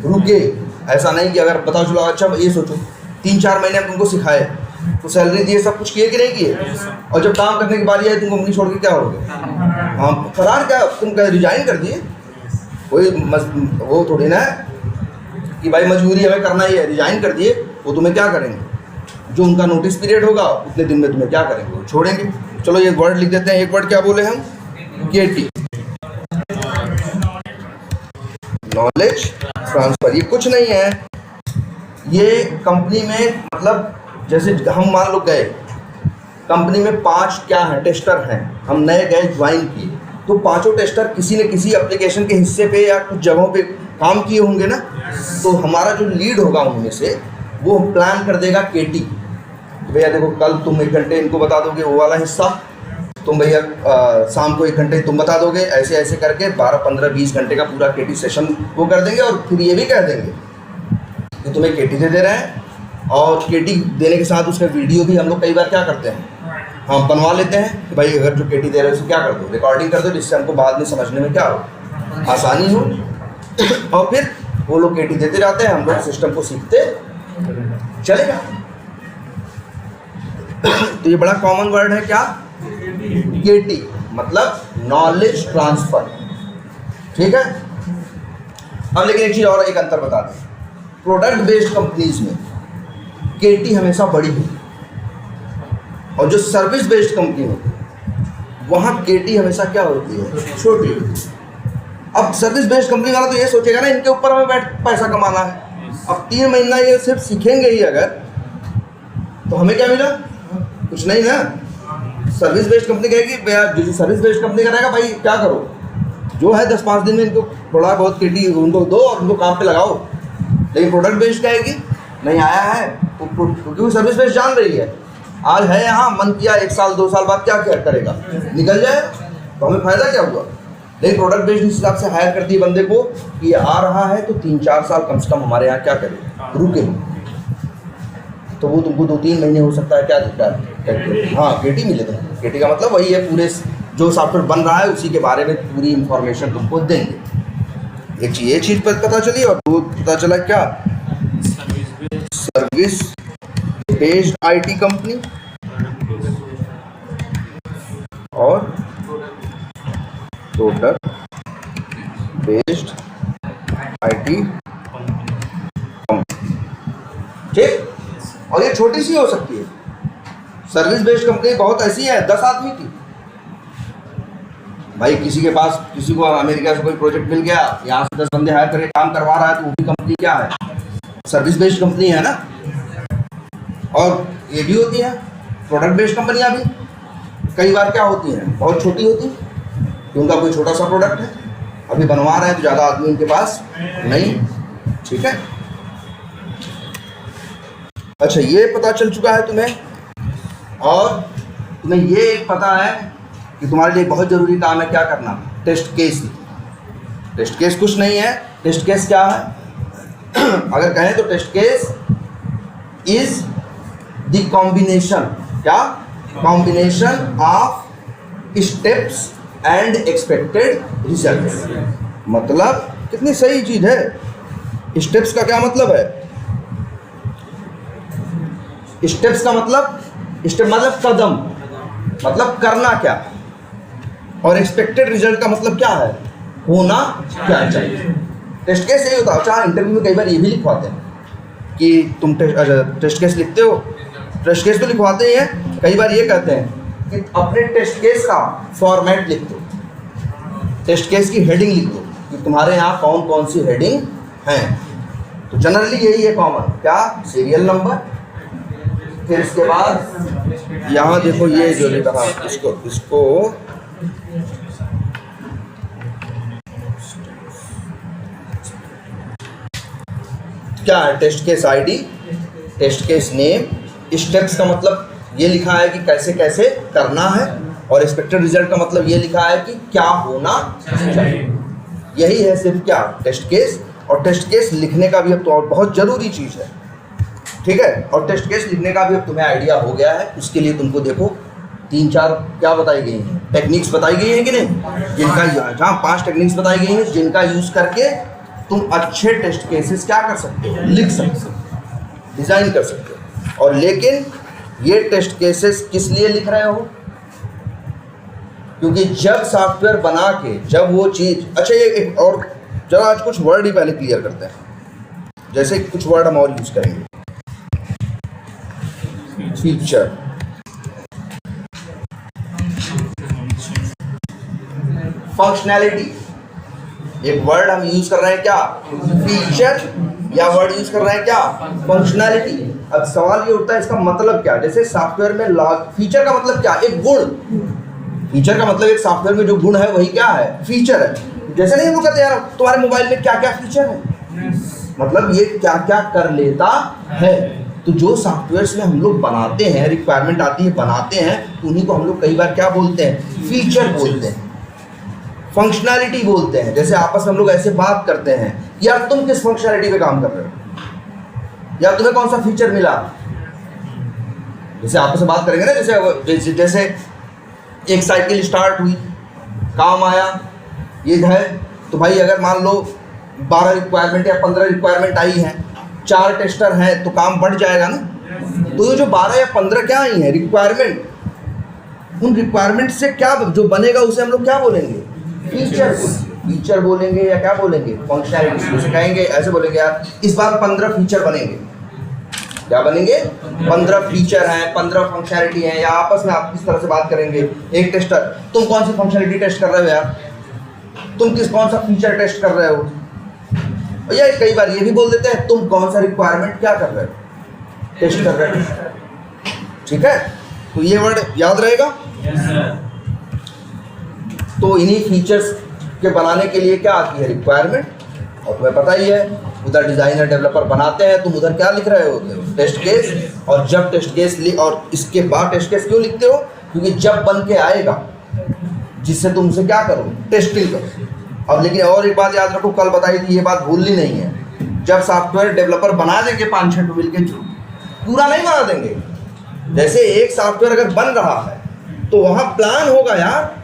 रुके। ऐसा नहीं कि अगर बताओ चलो, अच्छा ये सोचो 3-4 महीने हम तुमको सिखाए तो सैलरी दिए, सब कुछ किए कि नहीं किए, और जब काम करने की बारी आई तुम कंपनी छोड़ के क्या हो गए, हाँ फरार, क्या तुम कह रिजाइन कर दिए। कोई वो थोड़ी ना है कि भाई मजबूरी हमें करना ही है, रिजाइन कर दिए, वो तुम्हें क्या करेंगे, जो उनका नोटिस पीरियड होगा उतने दिन में तुम्हें क्या करेंगे, वो छोड़ेंगे। चलो ये वर्ड लिख देते हैं, एक वर्ड क्या बोले हम, केटी, नॉलेज ट्रांसफर। ये कुछ नहीं है, ये कंपनी में मतलब जैसे हम मान लो गए कंपनी में 5 क्या हैं, टेस्टर हैं, हम नए गए ज्वाइन किए, तो 5 टेस्टर किसी न किसी एप्लीकेशन के हिस्से पे या कुछ जगहों पे काम किए होंगे ना, तो हमारा जो लीड होगा उनमें से वो प्लान कर देगा केटी, भैया देखो कल तुम 1 घंटे इनको बता दोगे वो वाला हिस्सा, तुम भैया शाम को 1 घंटे तुम बता दोगे, ऐसे ऐसे करके 12, 15, 20 घंटे का पूरा केटी सेशन वो कर देंगे। और फिर ये भी कह देंगे कि तुम्हें केटी दे रहे हैं, और केटी देने के साथ उसका वीडियो भी हम लोग कई बार क्या करते हैं, हम बनवा लेते हैं कि भाई अगर जो केटी दे रहे हो उसको क्या कर दो, रिकॉर्डिंग कर दो, जिससे हमको बाद में समझने में क्या हो, आसानी हो। और फिर वो लोग केटी देते जाते हैं, हम लोग सिस्टम को सीखते चलेगा। तो ये बड़ा कॉमन वर्ड है क्या, केटी, मतलब नॉलेज ट्रांसफर, ठीक है। अब लेकिन एक चीज और, एक अंतर बता दें, प्रोडक्ट बेस्ड कंपनीज में केटी हमेशा बड़ी होती है, और जो सर्विस बेस्ड कंपनी होती है वहाँ केटी हमेशा क्या होती है, छोटी होती है। अब सर्विस बेस्ड कंपनी वाला तो ये सोचेगा ना इनके ऊपर हमें बैठ पैसा कमाना है, अब 3 महीना ये सिर्फ सीखेंगे ही अगर, तो हमें क्या मिला, कुछ नहीं ना। सर्विस बेस्ड कंपनी कहेगी भैया, जो सर्विस बेस्ड कंपनी करेगा भाई क्या करो, जो है 10-5 दिन में इनको थोड़ा बहुत केटी उनको दो और उनको काम पे लगाओ। लेकिन प्रोडक्ट बेस्ड कहेगी नहीं आया है, क्योंकि सर्विस बेस्ड जान रही है आज है यहाँ, मन किया 1 साल 2 साल बाद क्या क्या करेगा, निकल जाए, तो हमें फ़ायदा क्या हुआ। लेकिन प्रोडक्ट बेस्ड इस हिसाब से हायर करती है बंदे को कि ये आ रहा है तो 3-4 साल कम से कम हमारे यहाँ क्या करे, रुके। तो वो तुमको 2-3 महीने हो सकता है क्या दिखता है, हाँ केटी मिले तुमको। केटी का मतलब वही है, पूरे जो सॉफ्टवेयर बन रहा है उसी के बारे में पूरी इंफॉर्मेशन तुमको देंगे। ये चीज़ पर पता चली। और वो पता चला क्या, सर्विस बेस्ड आईटी कंपनी और प्रोडक्ट बेस्ड आईटी कंपनी, ठीक। और ये छोटी सी हो सकती है। सर्विस बेस्ड कंपनी बहुत ऐसी है, 10 आदमी की। भाई किसी के पास, किसी को अमेरिका से कोई प्रोजेक्ट मिल गया, यहाँ से 10 बंदे हायर करके काम करवा रहा है, तो वो भी कंपनी क्या है, सर्विस बेस्ड कंपनी है ना। और ये भी होती है प्रोडक्ट बेस्ड कंपनियाँ भी कई बार क्या होती हैं, बहुत छोटी होती हैं कि उनका कोई छोटा सा प्रोडक्ट है, अभी बनवा रहे हैं तो ज़्यादा आदमी उनके पास नहीं, ठीक है। अच्छा, ये पता चल चुका है तुम्हें। और तुम्हें ये एक पता है कि तुम्हारे लिए बहुत ज़रूरी काम है क्या करना, टेस्ट केस। टेस्ट केस कुछ नहीं है, टेस्ट केस क्या है अगर कहें तो test case is the combination, क्या, combination of steps and expected results. मतलब कितनी सही चीज़ है। स्टेप्स का क्या मतलब है, स्टेप्स का मतलब, स्टेप मतलब कदम, मतलब करना क्या, और एक्सपेक्टेड रिजल्ट का मतलब क्या है, होना क्या चाहिए। टेस्ट केस यही होता है। अच्छा, इंटरव्यू में कई बार ये भी लिखवाते हैं कि तुम टेस्ट केस लिखते हो, टेस्ट केस तो लिखवाते ही हैं, कई बार ये कहते हैं कि अपने टेस्ट केस का फॉर्मेट लिख दो, टेस्ट केस की हेडिंग लिख दो कि तुम्हारे यहाँ कौन कौन सी हेडिंग हैं। तो जनरली यही है कॉमन, क्या, सीरियल नंबर, फिर इसके बाद यहाँ देखो ये जो लिखा है इसको क्या है, test case ID, test case name, steps का मतलब ये लिखा है कि कैसे कैसे करना है, और एक्सपेक्टेड रिजल्ट का मतलब ये लिखा है कि क्या होना चाहिए। यही है सिर्फ क्या, टेस्ट केस। और टेस्ट केस लिखने का भी अब तो और बहुत ज़रूरी चीज़ है, ठीक है। और टेस्ट केस लिखने का भी अब तुम्हें आइडिया हो गया है। उसके लिए तुमको देखो 3-4 क्या बताई गई हैं, टेक्निक्स बताई गई हैं कि नहीं, जिनका जहाँ 5 टेक्निक्स बताई गई हैं जिनका यूज़ करके तुम अच्छे टेस्ट केसेस क्या कर सकते हो, लिख सकते हो, डिज़ाइन कर सकते हो। और लेकिन ये टेस्ट केसेस किस लिए लिख रहे हो, क्योंकि जब सॉफ्टवेयर बना के जब वो चीज़, अच्छा ये एक और जरा आज कुछ वर्ड ही पहले क्लियर करते हैं, जैसे कुछ वर्ड हम और यूज़ करेंगे। फीचर, फंक्शनैलिटी, एक वर्ड हम यूज कर रहे हैं क्या, फीचर, या वर्ड यूज कर रहे हैं क्या, फंक्शनैलिटी। अब सवाल ये उठता है इसका मतलब क्या, जैसे सॉफ्टवेयर में फीचर का मतलब क्या, एक गुण। फीचर का मतलब एक सॉफ्टवेयर में जो गुण है वही क्या है, फीचर है। जैसे नहीं हम लोग कहते हैं यार तुम्हारे मोबाइल में क्या क्या फीचर है, मतलब ये क्या क्या कर लेता है। तो जो सॉफ्टवेयर्स में हम लोग बनाते हैं, रिक्वायरमेंट आती है बनाते हैं, तो उन्हीं को हम लोग कई बार क्या बोलते हैं, फीचर बोलते हैं, फंक्शनैलिटी बोलते हैं। जैसे आपस में हम लोग ऐसे बात करते हैं, यार तुम किस फंक्शनैलिटी पे काम कर रहे हो, या तुम्हें कौन सा फीचर मिला। जैसे आपस में बात करेंगे ना, जैसे एक साइकिल स्टार्ट हुई, काम आया, ये है, तो भाई अगर मान लो 12 रिक्वायरमेंट या 15 रिक्वायरमेंट आई हैं, 4 टेस्टर हैं, तो काम बढ़ जाएगा ना। तो ये जो 12 या 15 क्या आई हैं रिक्वायरमेंट, उन रिक्वायरमेंट से क्या जो बनेगा उसे हम लोग क्या बोलेंगे, फीचर। फीचर बोलेंगे या क्या बोलेंगे, फंक्शनैलिटी। जैसे कहेंगे, ऐसे बोलेंगे यार इस बार 15 फीचर बनेंगे, क्या बनेंगे, 15 फीचर हैं, 15 फंक्शनैलिटी हैं। या आपस में आप किस तरह से बात करेंगे, एक टेस्टर, तुम कौन सी फंक्शनैलिटी टेस्ट कर रहे हो यार, तुम कौन सा फीचर टेस्ट कर रहे हो। या कई बार ये भी बोल देते हैं तुम कौन सा रिक्वायरमेंट क्या कर रहे हो, टेस्ट कर रहे हो, ठीक है। तो ये वर्ड याद रहेगा। तो इन्हीं फीचर्स के बनाने के लिए क्या आती है, रिक्वायरमेंट। और तुम्हें पता ही है उधर डिज़ाइनर डेवलपर बनाते हैं, तुम उधर क्या लिख रहे होते हो, टेस्ट केस। और जब टेस्ट केस और इसके बाद टेस्ट केस क्यों लिखते हो, क्योंकि जब बन के आएगा जिससे तुम उसे क्या करो, टेस्टिंग करो। अब लेकिन और एक बात याद रखो, कल बताई थी, ये बात भूलनी नहीं है। जब सॉफ्टवेयर डेवलपर बना देंगे 5-6 टूल के, पूरा नहीं बना देंगे। जैसे एक सॉफ्टवेयर अगर बन रहा है तो वहाँ प्लान होगा यार,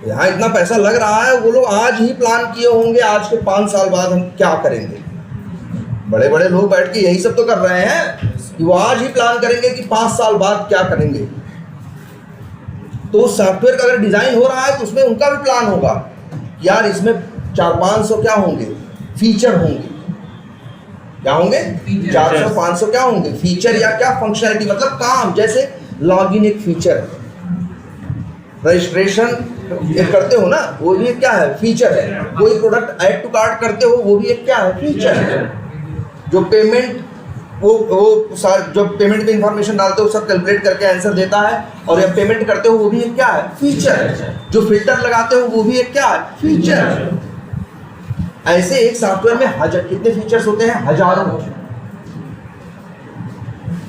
यहाँ इतना पैसा लग रहा है, वो लोग आज ही प्लान किए होंगे आज के 5 साल बाद हम क्या करेंगे। बड़े बड़े लोग बैठ के यही सब तो कर रहे हैं कि वो आज ही प्लान करेंगे कि 5 साल बाद क्या करेंगे। तो उस सॉफ्टवेयर का अगर डिज़ाइन हो रहा है तो उसमें उनका भी प्लान होगा, यार इसमें 400-500 क्या होंगे, फीचर होंगे। क्या होंगे? 400-500 क्या होंगे, फीचर या क्या फंक्शनैलिटी, मतलब काम। जैसे लॉगिन एक फीचर है, रजिस्ट्रेशन एक करते हो ना, वो भी एक क्या है, फीचर है। कोई प्रोडक्ट ऐड टू कार्ट करते हो, वो भी एक क्या है, फीचर है। जो पेमेंट जो पेमेंट में इंफॉर्मेशन डालते हो सब कैलकुलेट करके आंसर देता है, और जब पेमेंट करते हो वो भी एक क्या है, फीचर है। जो फिल्टर लगाते हो वो भी एक क्या है, फीचर है। ऐसे एक सॉफ्टवेयर में कितने फीचर्स होते हैं, हजारों।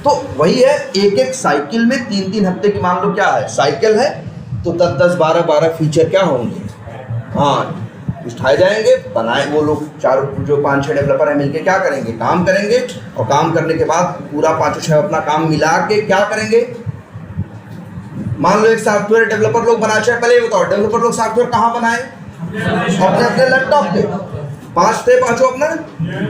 तो वही है, एक एक साइकिल में 3-3 हफ्ते की मान लो क्या है, साइकिल है, तो 10-10, 12-12 फीचर क्या होंगे, हाँ उठाए जाएंगे, बनाए। वो लोग 5-6 डेवलपर हैं मिलके क्या करेंगे, काम करेंगे। और काम करने के बाद पूरा 5-6 अपना काम मिला के क्या करेंगे। मान लो एक सॉफ्टवेयर डेवलपर लोग बनाए, पहले ये बताओ डेवलपर लोग सॉफ्टवेयर कहाँ बनाए, अपने अपने लैपटॉप पे। 5 थे, 5 अपना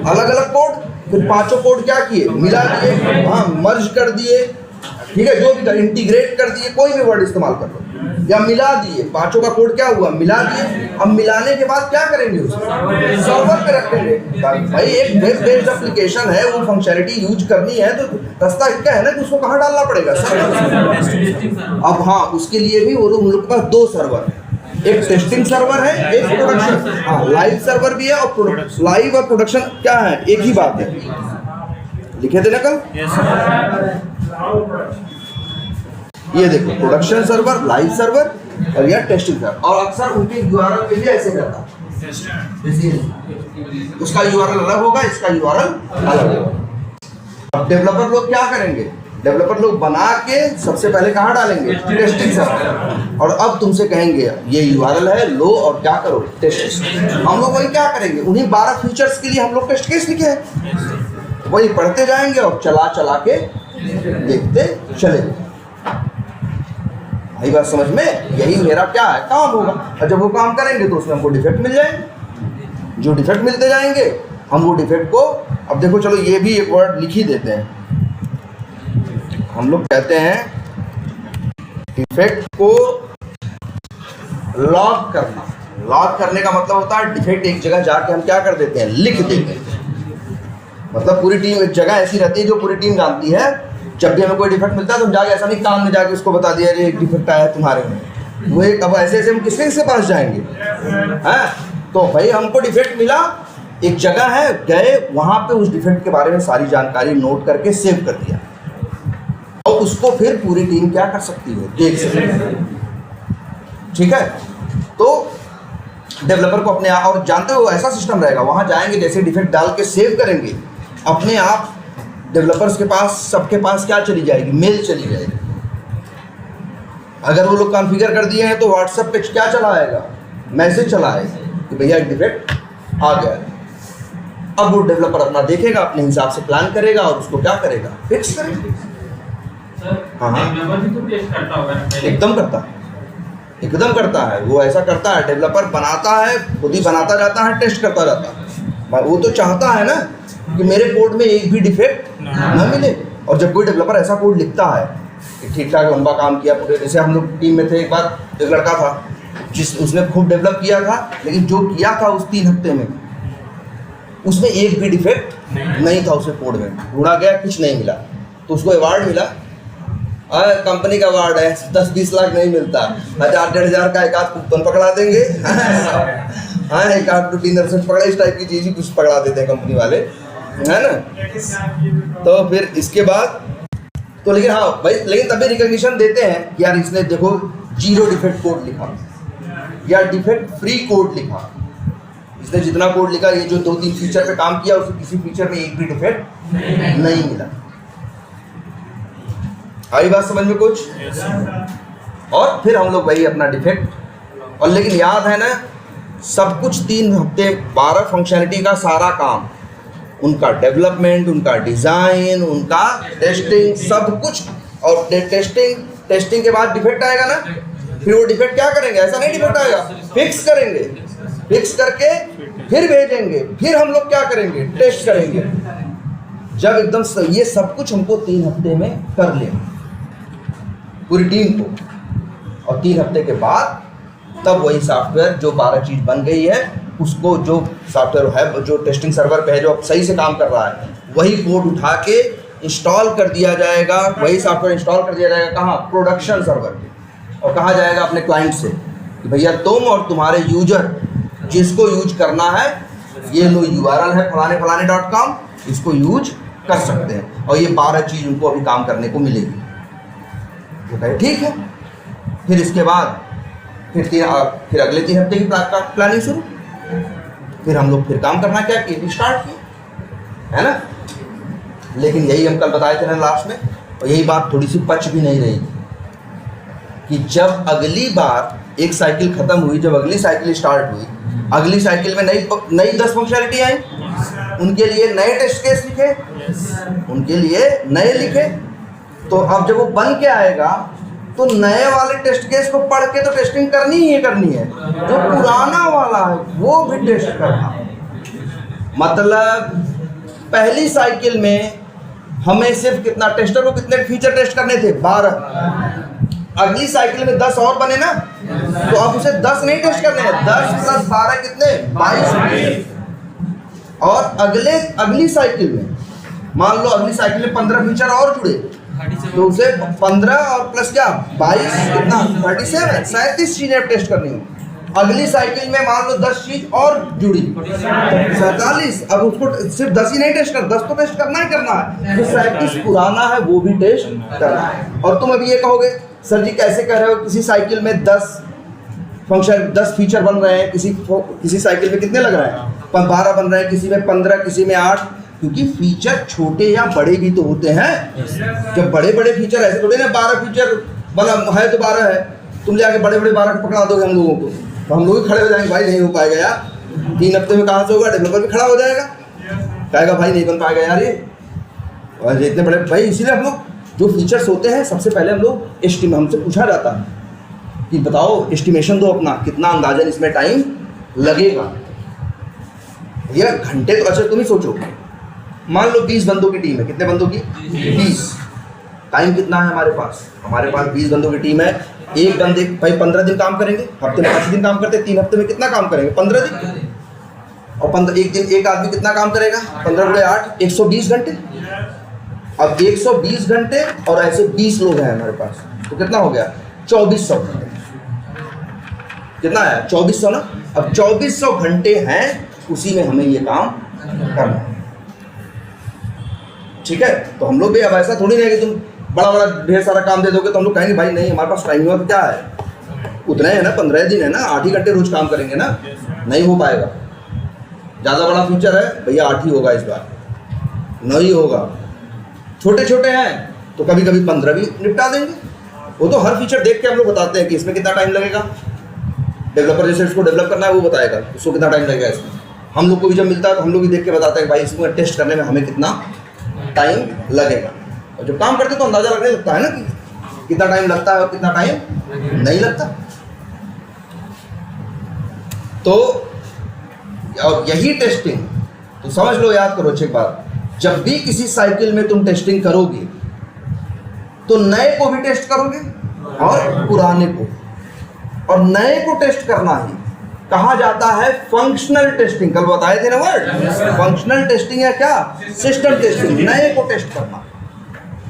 अलग अलग कोड, फिर 5 कोड क्या किए, मिला दिए, हाँ मर्ज कर दिए, ठीक है, जो भी कर इंटीग्रेट कर दिए, कोई भी वर्ड इस्तेमाल कर लो, या मिला दिए। 5 का कोड क्या हुआ, मिला दिए। अब मिलाने के बाद क्या करेंगे, उसको सर्वर पे रखेंगे। भाई एक वेब बेस्ड एप्लीकेशन है, वो फंक्शनैलिटी यूज करनी है तो रास्ता इतना है ना कि उसको कहाँ डालना पड़ेगा, सर्वर। अब हाँ, उसके लिए भी वो लोग, उन लोग के पास 2 सर्वर है, एक टेस्टिंग सर्वर है, एक प्रोडक्शन। हाँ, लाइव सर्वर भी है, और लाइव और प्रोडक्शन क्या है, एक ही बात है। लिखे थे ना कल, ये देखो, प्रोडक्शन सर्वर, लाइव सर्वर और या टेस्टिंग सर्वर। और अक्सर उनके यूआरएल पे भी ऐसे रहता है, उसका यूआरएल अलग होगा, इसका यूआरएल अलग होगा। अब डेवलपर लोग क्या करेंगे, डेवलपर लोग बना के सबसे पहले कहाँ डालेंगे, टेस्टिंग सर्वर। और अब तुमसे कहेंगे ये यूआरएल है, लो और क्या करो, टेस्ट। हम लोग वही क्या करेंगे, उन्हीं 12 फीचर्स के लिए हम लोग टेस्ट केस लिखे हैं, वही पढ़ते जाएंगे और चला के देखते चले। यही बात समझ में, यही मेरा क्या है, काम होगा। और जब वो काम करेंगे तो उसमें हमको डिफेक्ट मिल जाएंगे, जो डिफेक्ट मिलते जाएंगे हम वो डिफेक्ट को, अब देखो चलो ये भी एक वर्ड लिख ही देते हैं। हम लोग कहते हैं डिफेक्ट को लॉग करना। लॉग करने का मतलब होता है डिफेक्ट एक जगह जाके हम क्या कर देते हैं, लिख देते हैं। मतलब पूरी टीम, एक जगह ऐसी रहती है जो पूरी टीम जानती है, जब भी हमें कोई डिफेक्ट मिलता है तो हम जाके ऐसा नहीं काम में जाके उसको बता दिया अरे एक डिफेक्ट आया है तुम्हारे में, वो एक। अब ऐसे ऐसे हम किसके पास जाएंगे, हैं? तो भाई हमको डिफेक्ट मिला, एक जगह है, गए वहाँ पे उस डिफेक्ट के बारे में सारी जानकारी नोट करके सेव कर दिया, और उसको फिर पूरी टीम क्या कर सकती है, देख सकती है। ठीक है, तो डेवलपर को अपने आप, और जानते हो ऐसा सिस्टम रहेगा, वहाँ जाएंगे जैसे डिफेक्ट डाल के सेव करेंगे, अपने आप डेवलपर्स के पास, सबके पास क्या चली जाएगी, मेल चली जाएगी। अगर वो लोग कॉन्फ़िगर कर दिए हैं तो व्हाट्सएप पे क्या चला आएगा, मैसेज चला आएगा कि भैया एक डिफेक्ट आ गया है। अब वो डेवलपर अपना देखेगा, अपने हिसाब से प्लान करेगा और उसको क्या करेगा, फिक्स करेगा। हाँ हाँ, एकदम करता है, एकदम करता है। वो ऐसा करता है, डेवलपर बनाता है, खुद ही बनाता जाता है, टेस्ट करता जाता है। वो तो चाहता है ना कि मेरे कोड में एक भी डिफेक्ट ना मिले। और जब कोई डेवलपर ऐसा कोड लिखता है कि ठीक ठाक लंबा काम किया पूरे, जैसे हम लोग टीम में थे, एक बार एक लड़का था उसने खूब डेवलप किया था, लेकिन जो किया था उस 3 हफ्ते में उसमें एक भी डिफेक्ट नहीं था उसके कोड में। ढूंढा गया, कुछ नहीं मिला, तो उसको अवार्ड मिला, कंपनी का अवार्ड है, 10-20 लाख नहीं मिलता, 1000-1500 का एक आध कूपन पकड़ा देंगे। हाँ, एक आध डिनर सेट पकड़ा, इस टाइप की चीज़ ही कुछ पकड़ा देते हैं कंपनी वाले, है ना। तो फिर इसके बाद तो लेकिन हाँ भाई, लेकिन तभी रिकॉग्निशन देते हैं कि यार इसने देखो 0 डिफेक्ट कोड लिखा या डिफेक्ट फ्री कोड लिखा, इसने जितना कोड लिखा, ये जो 2-3 फीचर पे काम किया, उसको किसी फीचर में एक भी डिफेक्ट नहीं मिला। आई बात समझ में कुछ? और फिर हम लोग वही अपना डिफेक्ट और लेकिन याद है ना, सब कुछ 3 हफ्ते 12 फंक्शनलिटी का सारा काम, उनका डेवलपमेंट, उनका डिज़ाइन, उनका टेस्टिंग, सब कुछ। और टेस्टिंग के बाद डिफेक्ट आएगा ना, फिर वो डिफेक्ट क्या करेंगे, ऐसा नहीं डिफेक्ट आएगा, फिक्स करेंगे, फिक्स करके फिर भेजेंगे, फिर हम लोग क्या करेंगे, टेस्ट करेंगे। जब एकदम ये सब कुछ हमको 3 हफ्ते में कर लें पूरी टीम को, और 3 हफ्ते के बाद तब वही सॉफ्टवेयर जो 12 चीज़ बन गई है उसको, जो सॉफ्टवेयर है जो टेस्टिंग सर्वर पे है जो अब सही से काम कर रहा है, वही कोड उठा के इंस्टॉल कर दिया जाएगा, वही सॉफ्टवेयर इंस्टॉल कर दिया जाएगा कहाँ, प्रोडक्शन सर्वर पे। और कहा जाएगा अपने क्लाइंट से कि भैया तुम और तुम्हारे यूजर जिसको यूज करना है, ये लो URL है फलाने.com, इसको यूज कर सकते हैं, और ये 12 चीज़ उनको अभी काम करने को मिलेगी। वो कहे ठीक है। फिर इसके बाद फिर अगले 3 हफ्ते की प्लानिंग शुरू। फिर हम लोग फिर काम करना क्या किए, स्टार्ट किए, है ना। लेकिन यही हम कल बताए थे ना लास्ट में, और यही बात थोड़ी सी पच भी नहीं रही कि जब अगली बार एक साइकिल ख़त्म हुई, जब अगली साइकिल स्टार्ट हुई, अगली साइकिल में नई 10 फंक्शनलिटी आई, उनके लिए नए टेस्ट केस लिखे, उनके लिए नए लिखे। तो अब जब वो बन के आएगा तो नए वाले टेस्ट केस को पढ़ के तो टेस्टिंग करनी ही करनी है, जो पुराना वाला है वो भी टेस्ट करना। मतलब पहली साइकिल में हमें सिर्फ कितना, टेस्टर को कितने फीचर टेस्ट करने थे, 12। अगली साइकिल में 10 और बने ना, तो अब उसे 10 नहीं टेस्ट करने हैं, 10 + 12 कितने, 22। और अगली साइकिल में मान लो अगली साइकिल में 15 फीचर और जुड़े, तो उसे 15 और प्लस क्या 22 कितना 37 चीजें टेस्ट करनी है। अगली साइकिल में मान लो 10 चीज और जुड़ी, 47। अब उसको सिर्फ 10 ही नहीं टेस्ट कर, 10 तो टेस्ट करना ही करना है, जो 37 पुराना है वो भी टेस्ट करना है। और तुम अभी ये कहोगे सर जी कैसे कह रहे हो, किसी साइकिल में 10 फीचर बन रहे हैं, किसी साइकिल में कितने लग रहे हैं, 12 बन रहे हैं, किसी में 15, किसी में 8, क्योंकि फीचर छोटे या बड़े भी तो होते हैं। जब बड़े फीचर ऐसे थोड़े ना 12 फीचर बना है तो 12 है, तुम जाके बड़े 12 पकड़ा दोगे हम लोगों को, तो हम लोग भी खड़े हो जाएंगे, भाई नहीं हो पाएगा यार, 3 हफ्ते में कहाँ से होगा। डेवलपर भी खड़ा हो जाएगा, कहेगा भाई नहीं बन पाएगा यार ये, और इतने बड़े भाई। इसीलिए हम लोग जो फीचर्स होते हैं सबसे पहले हम लोग हमसे पूछा जाता है कि बताओ एस्टिमेशन दो अपना, कितना अंदाजन इसमें टाइम लगेगा। ये घंटे तो अच्छा तुम ही सोचो, मान लो 20 बंदों की टीम है, कितने बंदों की 20, टाइम कितना है हमारे पास 20 बंदों की टीम है। एक बंदे भाई 15 दिन काम करेंगे, हफ्ते में 5 दिन काम करते हैं, 3 हफ्ते में कितना काम करेंगे 15 दिन, और 15 एक दिन एक आदमी कितना काम करेगा 15 × 8 120 घंटे। अब 120 घंटे और ऐसे 20 लोग हैं हमारे पास, तो कितना हो गया 2400 घंटे, कितना है 2400 ना। अब 2400 घंटे हैं, उसी में हमें ये काम करना है, ठीक है। तो हम लोग भी अब ऐसा थोड़ी नहीं है कि तुम बड़ा ढेर सारा काम दे दोगे तो हम लोग कहेंगे भाई नहीं हमारे पास टाइम हुआ तो क्या है, उतने है ना 15 दिन है ना, 8 ही घंटे रोज काम करेंगे ना, नहीं हो पाएगा। ज़्यादा बड़ा फीचर है भैया 8 ही होगा इस बार, 9 ही होगा। छोटे छोटे हैं तो कभी कभी 15 भी निपटा देंगे। वो तो हर फीचर देख के हम लोग बताते हैं कि इसमें कितना टाइम लगेगा, डेवलपर जैसे इसको डेवलप करना है वो बताएगा उसको कितना टाइम लगेगा इसमें। हम लोग को भी जब मिलता है तो हम लोग भी देख के बताते हैं भाई इसको टेस्ट करने में हमें कितना टाइम लगेगा। और जब काम करते तो अंदाजा लगने लगता है ना कि कितना टाइम लगता है और कितना टाइम नहीं लगता। तो और यही टेस्टिंग, तो समझ लो, याद करो एक बात, जब भी किसी साइकिल में तुम टेस्टिंग करोगे तो नए को भी टेस्ट करोगे और पुराने को, और नए को टेस्ट करना ही कहा जाता है फंक्शनल टेस्टिंग। कल बताए थे ना वर्ड, फंक्शनल टेस्टिंग है क्या, सिस्टम टेस्टिंग, नए को टेस्ट करना।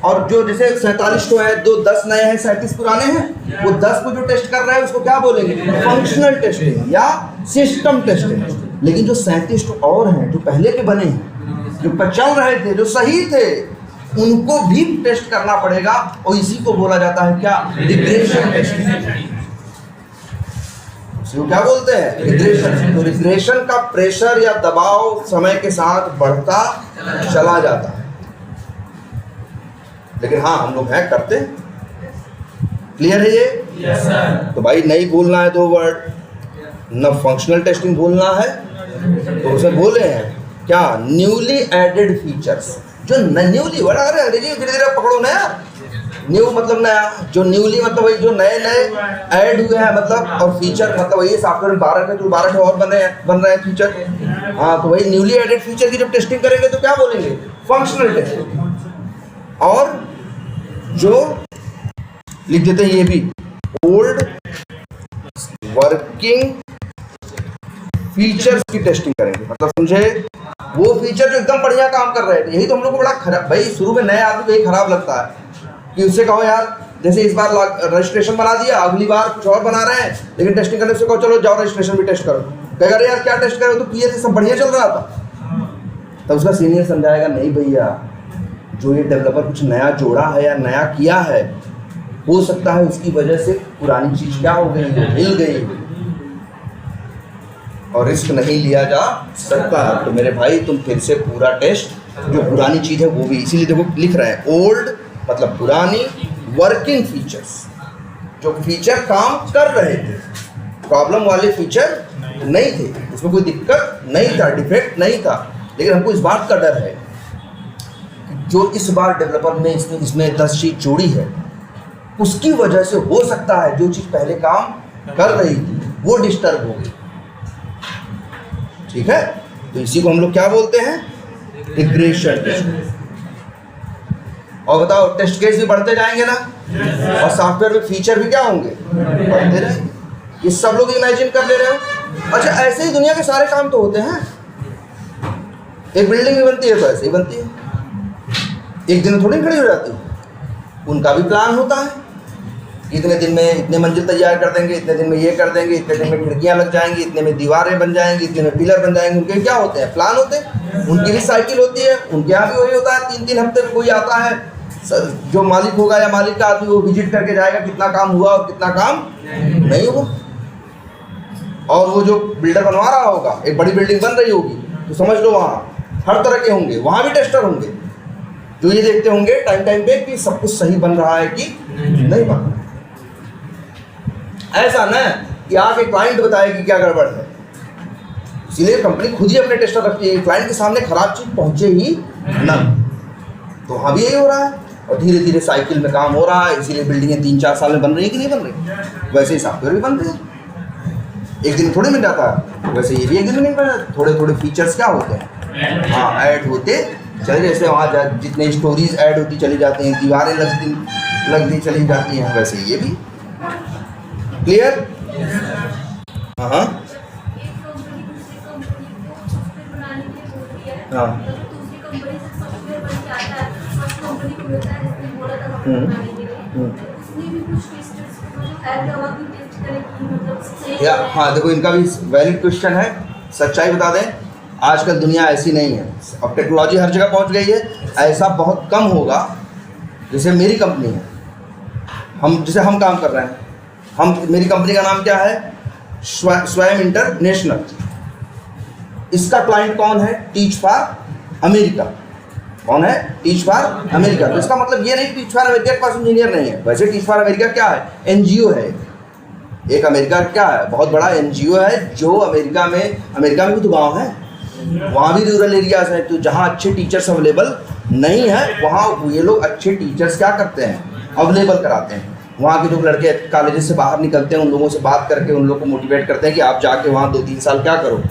और जो जैसे 47 तो है, 10 नए हैं 37 पुराने हैं, वो 10 को जो टेस्ट कर रहा है उसको क्या बोलेंगे, फंक्शनल टेस्टिंग या सिस्टम टेस्टिंग। लेकिन जो 37 तो और हैं जो पहले के बने हैं, जो चल रहे थे, जो सही थे, उनको भी टेस्ट करना पड़ेगा, और इसी को बोला जाता है क्या, रिग्रेशन टेस्टिंग। इसको क्या बोलते हैं, रिग्रेशन। तो रिग्रेशन का प्रेशर या दबाव समय के साथ बढ़ता चला जाता है, लेकिन हाँ हम लोग हैं करते। क्लियर है ये? Yes sir. तो भाई नहीं भूलना है 2 वर्ड, न फंक्शनल टेस्टिंग बोलना है, तो उसे बोले हैं क्या, न्यूली एडेड फीचर्स। जो न्यूली वर्ड आ रहे हैं अंग्रेजी धीरे धीरे पकड़ो ना यार। न्यू मतलब नया, जो न्यूली मतलब वही जो नए नए ऐड हुए हैं मतलब, और फीचर मतलब वही सॉफ्टवेयर में 12 के तो 12 और बन रहे हैं फीचर। हाँ, तो वही न्यूली एडेड फीचर की जब टेस्टिंग करेंगे तो क्या बोलेंगे, फंक्शनल टेस्टिंग। और जो लिख देते हैं ये भी, ओल्ड वर्किंग फीचर्स की टेस्टिंग करेंगे। मतलब समझे, वो फीचर जो एकदम बढ़िया काम कर रहे थे। यही तो हम लोग को बड़ा खराब, भाई शुरू में नए आदमी को यही खराब लगता है कि उससे कहो यार, जैसे इस बार रजिस्ट्रेशन बना दिया, अगली बार कुछ और बना रहे हैं, लेकिन टेस्टिंग करने से कहो चलो जाओ रजिस्ट्रेशन भी टेस्ट करो। कहेगा अरे यार क्या टेस्ट करो, तो किए थे सब बढ़िया चल रहा था। तो उसका सीनियर समझाएगा नहीं भैया, जो ये डेवलपर कुछ नया जोड़ा है या नया किया है, हो सकता है उसकी वजह से पुरानी चीज क्या हो गई, हिल गई और रिस्क नहीं लिया जा सकता। तो मेरे भाई तुम फिर से पूरा टेस्ट, जो पुरानी चीज है वो भी, इसीलिए देखो लिख रहे हैं ओल्ड मतलब पुरानी, वर्किंग फीचर्स जो फीचर काम कर रहे थे, प्रॉब्लम वाले फीचर नहीं थे, उसमें कोई दिक्कत नहीं था, डिफेक्ट नहीं था। लेकिन हमको इस बात का डर है जो इस बार डेवलपर ने इसमें 10 चीज जोड़ी है, उसकी वजह से हो सकता है जो चीज पहले काम कर रही थी वो डिस्टर्ब हो गई। ठीक है, तो इसी को हम लोग क्या बोलते हैं, रिग्रेशन टेस्ट। और बताओ टेस्ट केस भी बढ़ते जाएंगे ना, और सॉफ्टवेयर में फीचर भी क्या होंगे, बढ़ते रहेंगे। ये सब लोग इमेजिन कर ले रहे हो। अच्छा, ऐसे ही दुनिया के सारे काम तो होते हैं। एक बिल्डिंग भी बनती है तो ऐसे ही बनती है, एक दिन में थोड़ी खड़ी हो जाती है। उनका भी प्लान होता है, इतने दिन में इतने मंजिल तैयार कर देंगे, इतने दिन में ये कर देंगे, इतने दिन में खिड़कियां लग जाएंगी, इतने में दीवारें बन जाएंगी, इतने में पिलर बन जाएंगे। उनके क्या होते हैं, प्लान होते हैं। उनकी भी साइकिल होती है, उनके यहाँ भी वही होता है। 3-3 हफ्ते में कोई आता है, जो मालिक होगा या मालिक का आदमी, वो विजिट करके जाएगा कितना काम हुआ और कितना काम नहीं हुआ। और वो जो बिल्डर बनवा रहा होगा, एक बड़ी बिल्डिंग बन रही होगी, तो समझ लो वहाँ हर तरह के होंगे, वहाँ भी टेस्टर होंगे जो ये देखते होंगे टाइम पे कि सब कुछ सही बन रहा है कि नहीं बन रहा। ऐसा ना कि आके क्लाइंट बताए कि क्या गड़बड़ है। इसीलिए कंपनी खुद ही अपने टेस्टर रखती है, क्लाइंट के सामने खराब चीज पहुंचे ही ना। तो वहाँ भी यही हो रहा है, और धीरे धीरे साइकिल में काम हो रहा है। इसीलिए बिल्डिंगें 3-4 साल में बन रही है कि नहीं बन रही। वैसे ही सॉफ्टवेयर भी बनते हैं, एक दिन थोड़ी मिल जाता है। वैसे ये भी एक दिन में नहीं बन जाता, थोड़े थोड़े फीचर्स क्या होते हैं, हाँ ऐड होते चले। जैसे वहाँ जितने स्टोरीज ऐड होती चली जाती हैं, दीवारें लगती चली जाती हैं, वैसे ये भी। क्लियर? हाँ हाँ हाँ। या हाँ, देखो इनका भी वैलिड क्वेश्चन है। सच्चाई बता दें, आजकल दुनिया ऐसी नहीं है। अब टेक्नोलॉजी हर जगह पहुंच गई है, ऐसा बहुत कम होगा। जैसे मेरी कंपनी है, हम काम कर रहे हैं, मेरी कंपनी का नाम क्या है, स्वयं इंटरनेशनल। इसका क्लाइंट कौन है, टीच फॉर अमेरिका। कौन है, टीच फॉर अमेरिका। तो इसका मतलब ये नहीं टीच फॉर अमेरिका के पास इंजीनियर नहीं है। वैसे टीच फॉर अमेरिका क्या है, एनजीओ है एक। अमेरिका क्या है, बहुत बड़ा एनजीओ है जो अमेरिका में भी तो गाँव है, वहाँ भी रूरल एरियाज हैं। तो जहाँ अच्छे टीचर्स अवेलेबल नहीं है, वहाँ ये लोग अच्छे टीचर्स क्या करते हैं, अवेलेबल कराते हैं। वहाँ के जो लड़के कॉलेज से बाहर निकलते हैं, उन लोगों से बात करके उन लोगों को मोटिवेट करते हैं कि आप जाके वहाँ 2-3 साल क्या करो,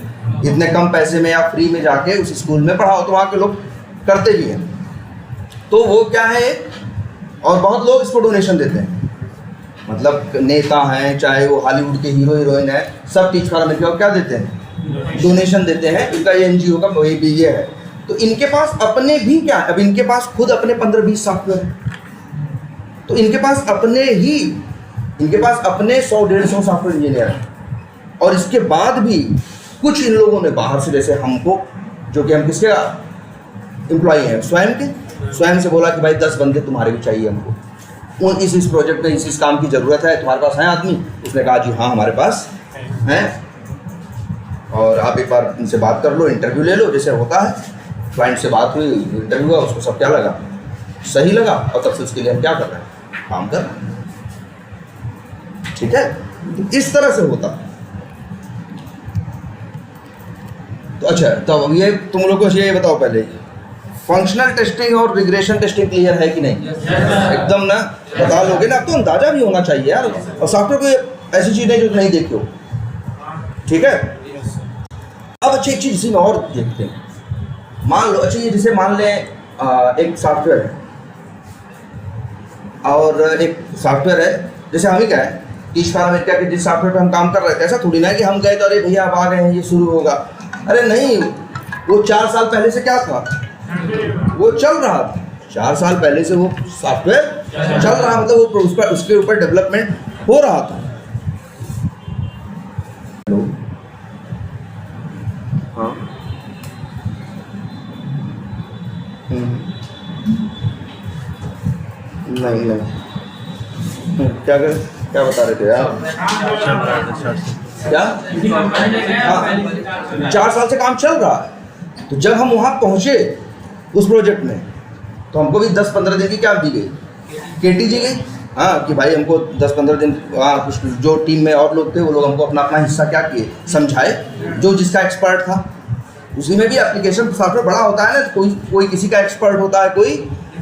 इतने कम पैसे में या फ्री में जाके उस स्कूल में पढ़ाओ। तो वहाँ के लोग करते भी हैं। तो वो क्या है, और बहुत लोग इसको डोनेशन देते हैं। मतलब नेता हैं, चाहे वो हॉलीवुड के हीरो हीरोइन है, सब टीच फॉर अमेरिका को क्या देते हैं, डोनेशन देते हैं। इनका ये एनजीओ का वही भी ये है। तो इनके पास अपने भी क्या, अब इनके पास खुद अपने 15-20 सॉफ्टवेयर है। तो इनके पास अपने 100-150 सॉफ्टवेयर इंजीनियर हैं। और इसके बाद भी कुछ इन लोगों ने बाहर से, जैसे हमको, जो कि हम किसके एम्प्लॉई हैं, स्वयं से बोला कि भाई 10 बंदे तुम्हारे भी चाहिए हमको, उन इस प्रोजेक्ट में इस काम की ज़रूरत है, तुम्हारे पास है आदमी। उसने कहा जी हाँ हमारे पास हैं, और आप एक बार इनसे बात कर लो, इंटरव्यू ले लो, जैसे होता है। क्लाइंट से बात हुई, इंटरव्यू हुआ, उसको सब क्या लगा, सही लगा, और तब से उसके लिए हम क्या कर रहे हैं, काम कर रहे हैं। ठीक है, इस तरह से होता है। अच्छा, तो अब ये तुम लोग को ये बताओ पहले, फंक्शनल टेस्टिंग और रिग्रेशन टेस्टिंग क्लियर है कि नहीं? एकदम ना, बता लोगे ना, अब तो अंदाजा भी होना चाहिए यार, और सॉफ्टवेयर को ऐसी चीज़ नहीं जो नहीं देखी हो, ठीक है। अब अच्छी एक चीज़ इसी में और देखते हैं, मान लो अच्छा ये जैसे मान लें एक सॉफ्टवेयर है और एक सॉफ्टवेयर है, जैसे हम ही क्या है ईश अमेरिका के जिस सॉफ्टवेयर पे हम काम कर रहे थे, ऐसा थोड़ी ना है कि हम गए तो अरे भैया आप आ गए हैं ये शुरू होगा, अरे नहीं, वो 4 साल पहले से क्या था, वो चल रहा था, 4 साल पहले से वो सॉफ्टवेयर चल रहा, मतलब वो उस पर उसके ऊपर डेवलपमेंट हो रहा था। हाँ नहीं क्या बता रहे थे यार, क्या हाँ 4 साल से काम चल रहा है। तो जब हम वहाँ पहुँचे उस प्रोजेक्ट में, तो हमको भी 10-15 दिन की क्या दी गई, केटी दी गई, हाँ कि भाई हमको 10-15 दिन कुछ जो टीम में और लोग थे वो लोग हमको अपना अपना हिस्सा क्या किए, समझाए, जो जिसका एक्सपर्ट था। उसी में भी एप्लीकेशन सॉफ्टवेयर बड़ा होता है ना, कोई किसी का एक्सपर्ट होता है, कोई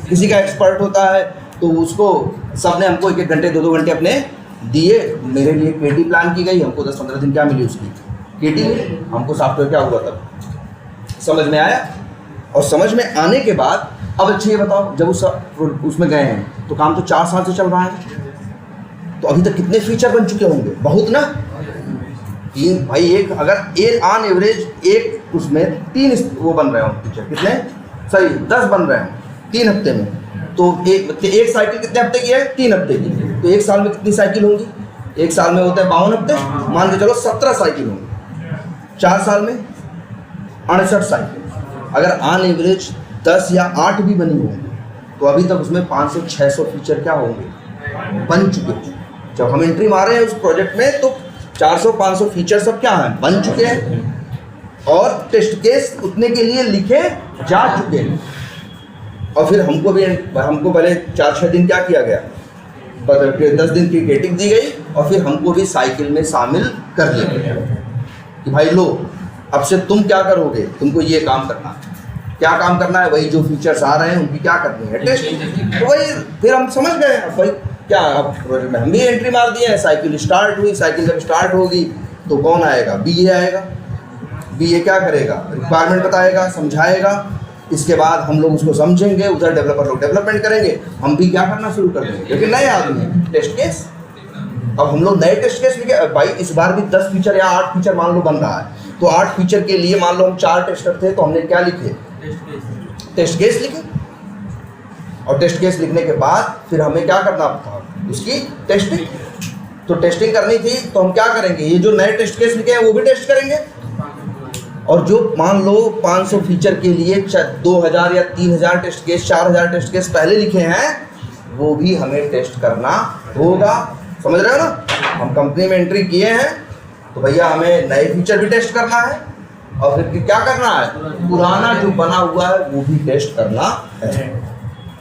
किसी का एक्सपर्ट होता है, तो उसको सब ने हमको 1-1 घंटे 2-2 घंटे अपने दिए। मेरे लिए केटी प्लान की गई, हमको 10-15 दिन क्या मिली उसकी केटी मिली, हमको सॉफ्टवेयर क्या हुआ तब समझ में आया। और समझ में आने के बाद अब अच्छे ये बताओ, जब उसमें गए हैं तो काम तो 4 साल से चल रहा है, तो अभी तक कितने फीचर बन चुके होंगे, बहुत ना, 3 भाई, एक अगर एक ऑन एवरेज एक उसमें 3 वो बन रहे हो फीचर, कितने सही 10 बन रहे हैं 3 हफ्ते में, तो एक साइकिल कितने हफ्ते की है, 3 हफ्ते की, तो एक साल में कितनी साइकिल होंगी, एक साल में होता है 52 हफ्ते, मान के चलो 17 साइकिल होंगी, 4 साल में 68 साइकिल। अगर ऑन एवरेज 10 या 8 भी बनी होंगी तो अभी तक उसमें 500-600 फीचर क्या होंगे, बन चुके हैं। जब हम एंट्री मारे हैं उस प्रोजेक्ट में तो 400-500 फीचर सब क्या हैं, बन चुके हैं और टेस्ट केस उतने के लिए लिखे जा चुके हैं। और फिर हमको पहले 4-6 दिन क्या किया गया, 10 दिन की रेटिंग दी गई और फिर हमको भी साइकिल में शामिल कर लिया गया कि भाई लो अब से तुम क्या करोगे, तुमको ये काम करना है, क्या काम करना है, वही जो फीचर्स आ रहे हैं उनकी क्या करनी है, टेस्ट। तो वही फिर हम समझ गए भाई क्या, अब प्रोजेक्ट में हम भी एंट्री मार दिए हैं, साइकिल स्टार्ट हुई, साइकिल जब स्टार्ट होगी तो कौन आएगा, बीए आएगा, बीए क्या करेगा, रिक्वायरमेंट बताएगा, समझाएगा, इसके बाद हम लोग उसको समझेंगे, उधर डेवलपर लोग डेवलपमेंट करेंगे, हम भी क्या करना शुरू कर देंगे, क्योंकि नए आदमी हैं, टेस्ट केस। अब हम लोग नए टेस्ट केस लिखे भाई, इस बार भी 10 फीचर या 8 फीचर मान लो बन रहा है, तो 8 फीचर के लिए मान लो हम 4 टेस्टर थे तो हमने क्या लिखे, टेस्ट केस लिखे। और टेस्ट केस लिखने के बाद फिर हमें क्या करना था, उसकी टेस्टिंग। तो टेस्टिंग करनी थी तो हम क्या करेंगे, ये जो नए टेस्ट केस लिखे हैं वो भी टेस्ट करेंगे, और जो मान लो 500 फीचर के लिए 2000 या 3000 टेस्ट केस, 4000 टेस्ट केस पहले लिखे हैं, वो भी हमें टेस्ट करना होगा। समझ रहे हो ना, हम कंपनी में एंट्री किए हैं तो भैया हमें नए फीचर भी टेस्ट करना है, और फिर क्या करना है, पुराना जो बना हुआ है वो भी टेस्ट करना है।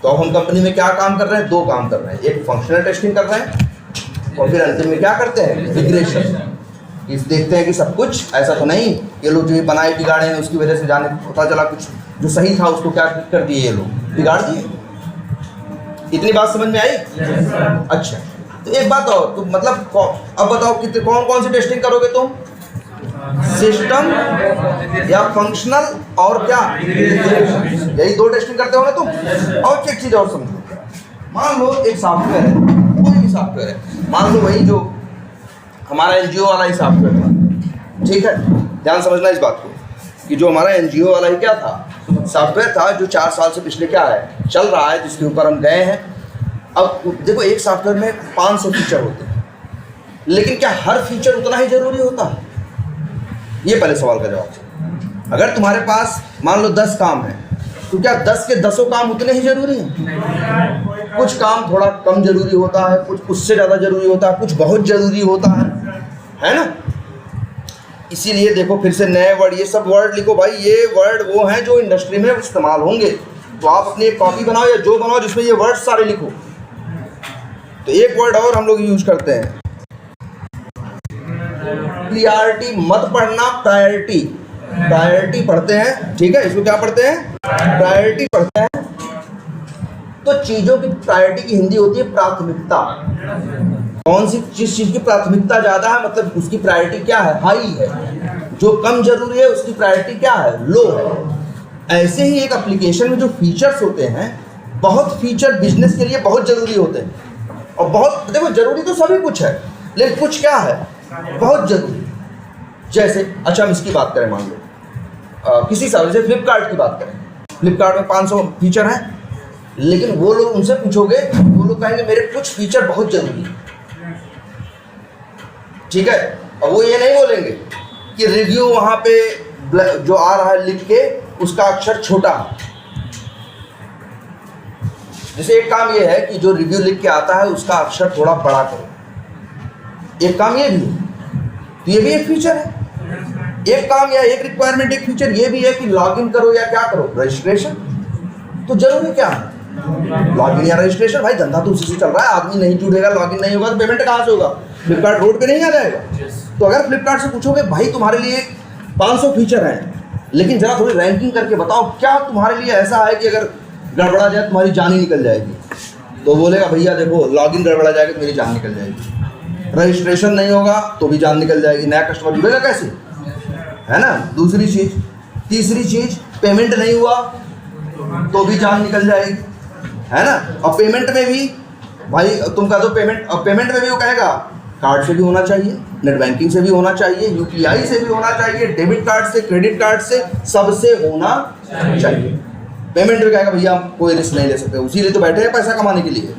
तो अब हम कंपनी में क्या काम कर रहे हैं, 2 काम कर रहे हैं, एक फंक्शनल टेस्टिंग कर रहे हैं और फिर अंतिम में क्या करते हैं, रिग्रेशन। इस देखते हैं कि सब कुछ ऐसा तो नहीं, ये लोग जो ये बनाए बिगाड़े हैं उसकी वजह से जाने पता चला कुछ जो सही था उसको क्या कर दिए, ये लोग बिगाड़ दिए। इतनी बात समझ में आई? अच्छा, तो एक बात और, तो मतलब अब बताओ कितने कौन सी टेस्टिंग करोगे तुम, सिस्टम या फंक्शनल और क्या, यही 2 टेस्टिंग करते हो ना तुम। और एक चीज़ और समझो, मान लो एक सॉफ्टवेयर है, कोई भी सॉफ्टवेयर है, मान लो वही जो हमारा एनजीओ वाला ही सॉफ्टवेयर था, ठीक है, ध्यान समझना इस बात को कि जो हमारा एनजीओ वाला ही क्या था, सॉफ्टवेयर था जो 4 साल से पिछले क्या है चल रहा है, जिसके ऊपर हम गए हैं। अब देखो एक सॉफ्टवेयर में 500 फीचर होते हैं, लेकिन क्या हर फीचर उतना ही जरूरी होता है, ये पहले सवाल का जवाब। अगर तुम्हारे पास मान लो 10 काम है तो क्या 10 के 10 काम उतने ही जरूरी हैं? कुछ काम थोड़ा कम जरूरी होता है, कुछ उससे ज़्यादा जरूरी होता है, कुछ बहुत जरूरी होता है ना। इसीलिए देखो फिर से नए वर्ड, ये सब वर्ड लिखो भाई, ये वर्ड वो हैं जो इंडस्ट्री में इस्तेमाल होंगे, तो आप अपनी एक कॉपी बनाओ या जो बनाओ जिसमें ये वर्ड सारे लिखो। तो एक वर्ड और हम लोग यूज करते हैं, क्लियरिटी मत पढ़ना, प्रायोरिटी। प्रायोरिटी पढ़ते हैं, ठीक है, इसको क्या पढ़ते हैं, प्रायोरिटी पढ़ते हैं। तो चीजों की प्रायोरिटी की हिंदी होती है प्राथमिकता। कौन सी जिस चीज की प्राथमिकता ज्यादा है मतलब उसकी प्रायोरिटी क्या है, हाई है। जो कम जरूरी है उसकी प्रायोरिटी क्या है, लो है। ऐसे ही एक एप्लीकेशन में जो फीचर्स होते हैं, बहुत फीचर बिजनेस के लिए बहुत जरूरी होते हैं। और बहुत देखो जरूरी तो सभी कुछ है, लेकिन कुछ क्या है बहुत जरूरी। जैसे अच्छा हम इसकी बात करें, मान लो किसी साल से फ्लिपकार्ट की बात करें। फ्लिपकार्ट में 500 फीचर हैं, लेकिन वो लोग उनसे पूछोगे, वो लोग कहेंगे मेरे कुछ फीचर बहुत जरूरी है, ठीक है। और वो ये नहीं बोलेंगे कि रिव्यू वहां पे जो आ रहा है लिख के उसका अक्षर छोटा है। जैसे एक काम ये है कि जो रिव्यू लिख के आता है उसका अक्षर थोड़ा बड़ा करो, एक काम ये भी है, तो ये भी एक फीचर है। एक काम या एक रिक्वायरमेंट, एक फीचर ये भी है कि लॉगिन करो या क्या करो, रजिस्ट्रेशन। तो जरूरी क्या है, लॉगिन या रजिस्ट्रेशन। भाई धंधा तो उसी से चल रहा है, आदमी नहीं जुड़ेगा, लॉगिन नहीं होगा तो पेमेंट कहाँ से होगा, फ्लिपकार्ट रोड पे नहीं आ जाएगा। तो अगर फ्लिपकार्ट से पूछोगे भाई तुम्हारे लिए 500 फीचर हैं, लेकिन जरा थोड़ी रैंकिंग करके बताओ क्या तुम्हारे लिए ऐसा है कि अगर गड़बड़ा जाए तुम्हारी जान ही निकल जाएगी, तो बोलेगा भैया देखो लॉगिन गड़बड़ा जाएगा तो मेरी जान निकल जाएगी, रजिस्ट्रेशन नहीं होगा तो भी जान निकल जाएगी, नया कस्टमर जुड़ेगा कैसे, है ना। दूसरी चीज़, तीसरी चीज़ पेमेंट नहीं हुआ तो भी जान निकल जाएगी, है ना। और पेमेंट में भी भाई तुम कह दो पेमेंट, और पेमेंट में भी वो कहेगा कार्ड से भी होना चाहिए, नेट बैंकिंग से भी होना चाहिए, यूपीआई से भी होना चाहिए, डेबिट कार्ड से, क्रेडिट कार्ड से, सबसे होना चाहिए। पेमेंट में कहेगा भैया हम कोई रिस्क नहीं ले सकते, उसी लिए तो बैठे हैं पैसा कमाने के लिए।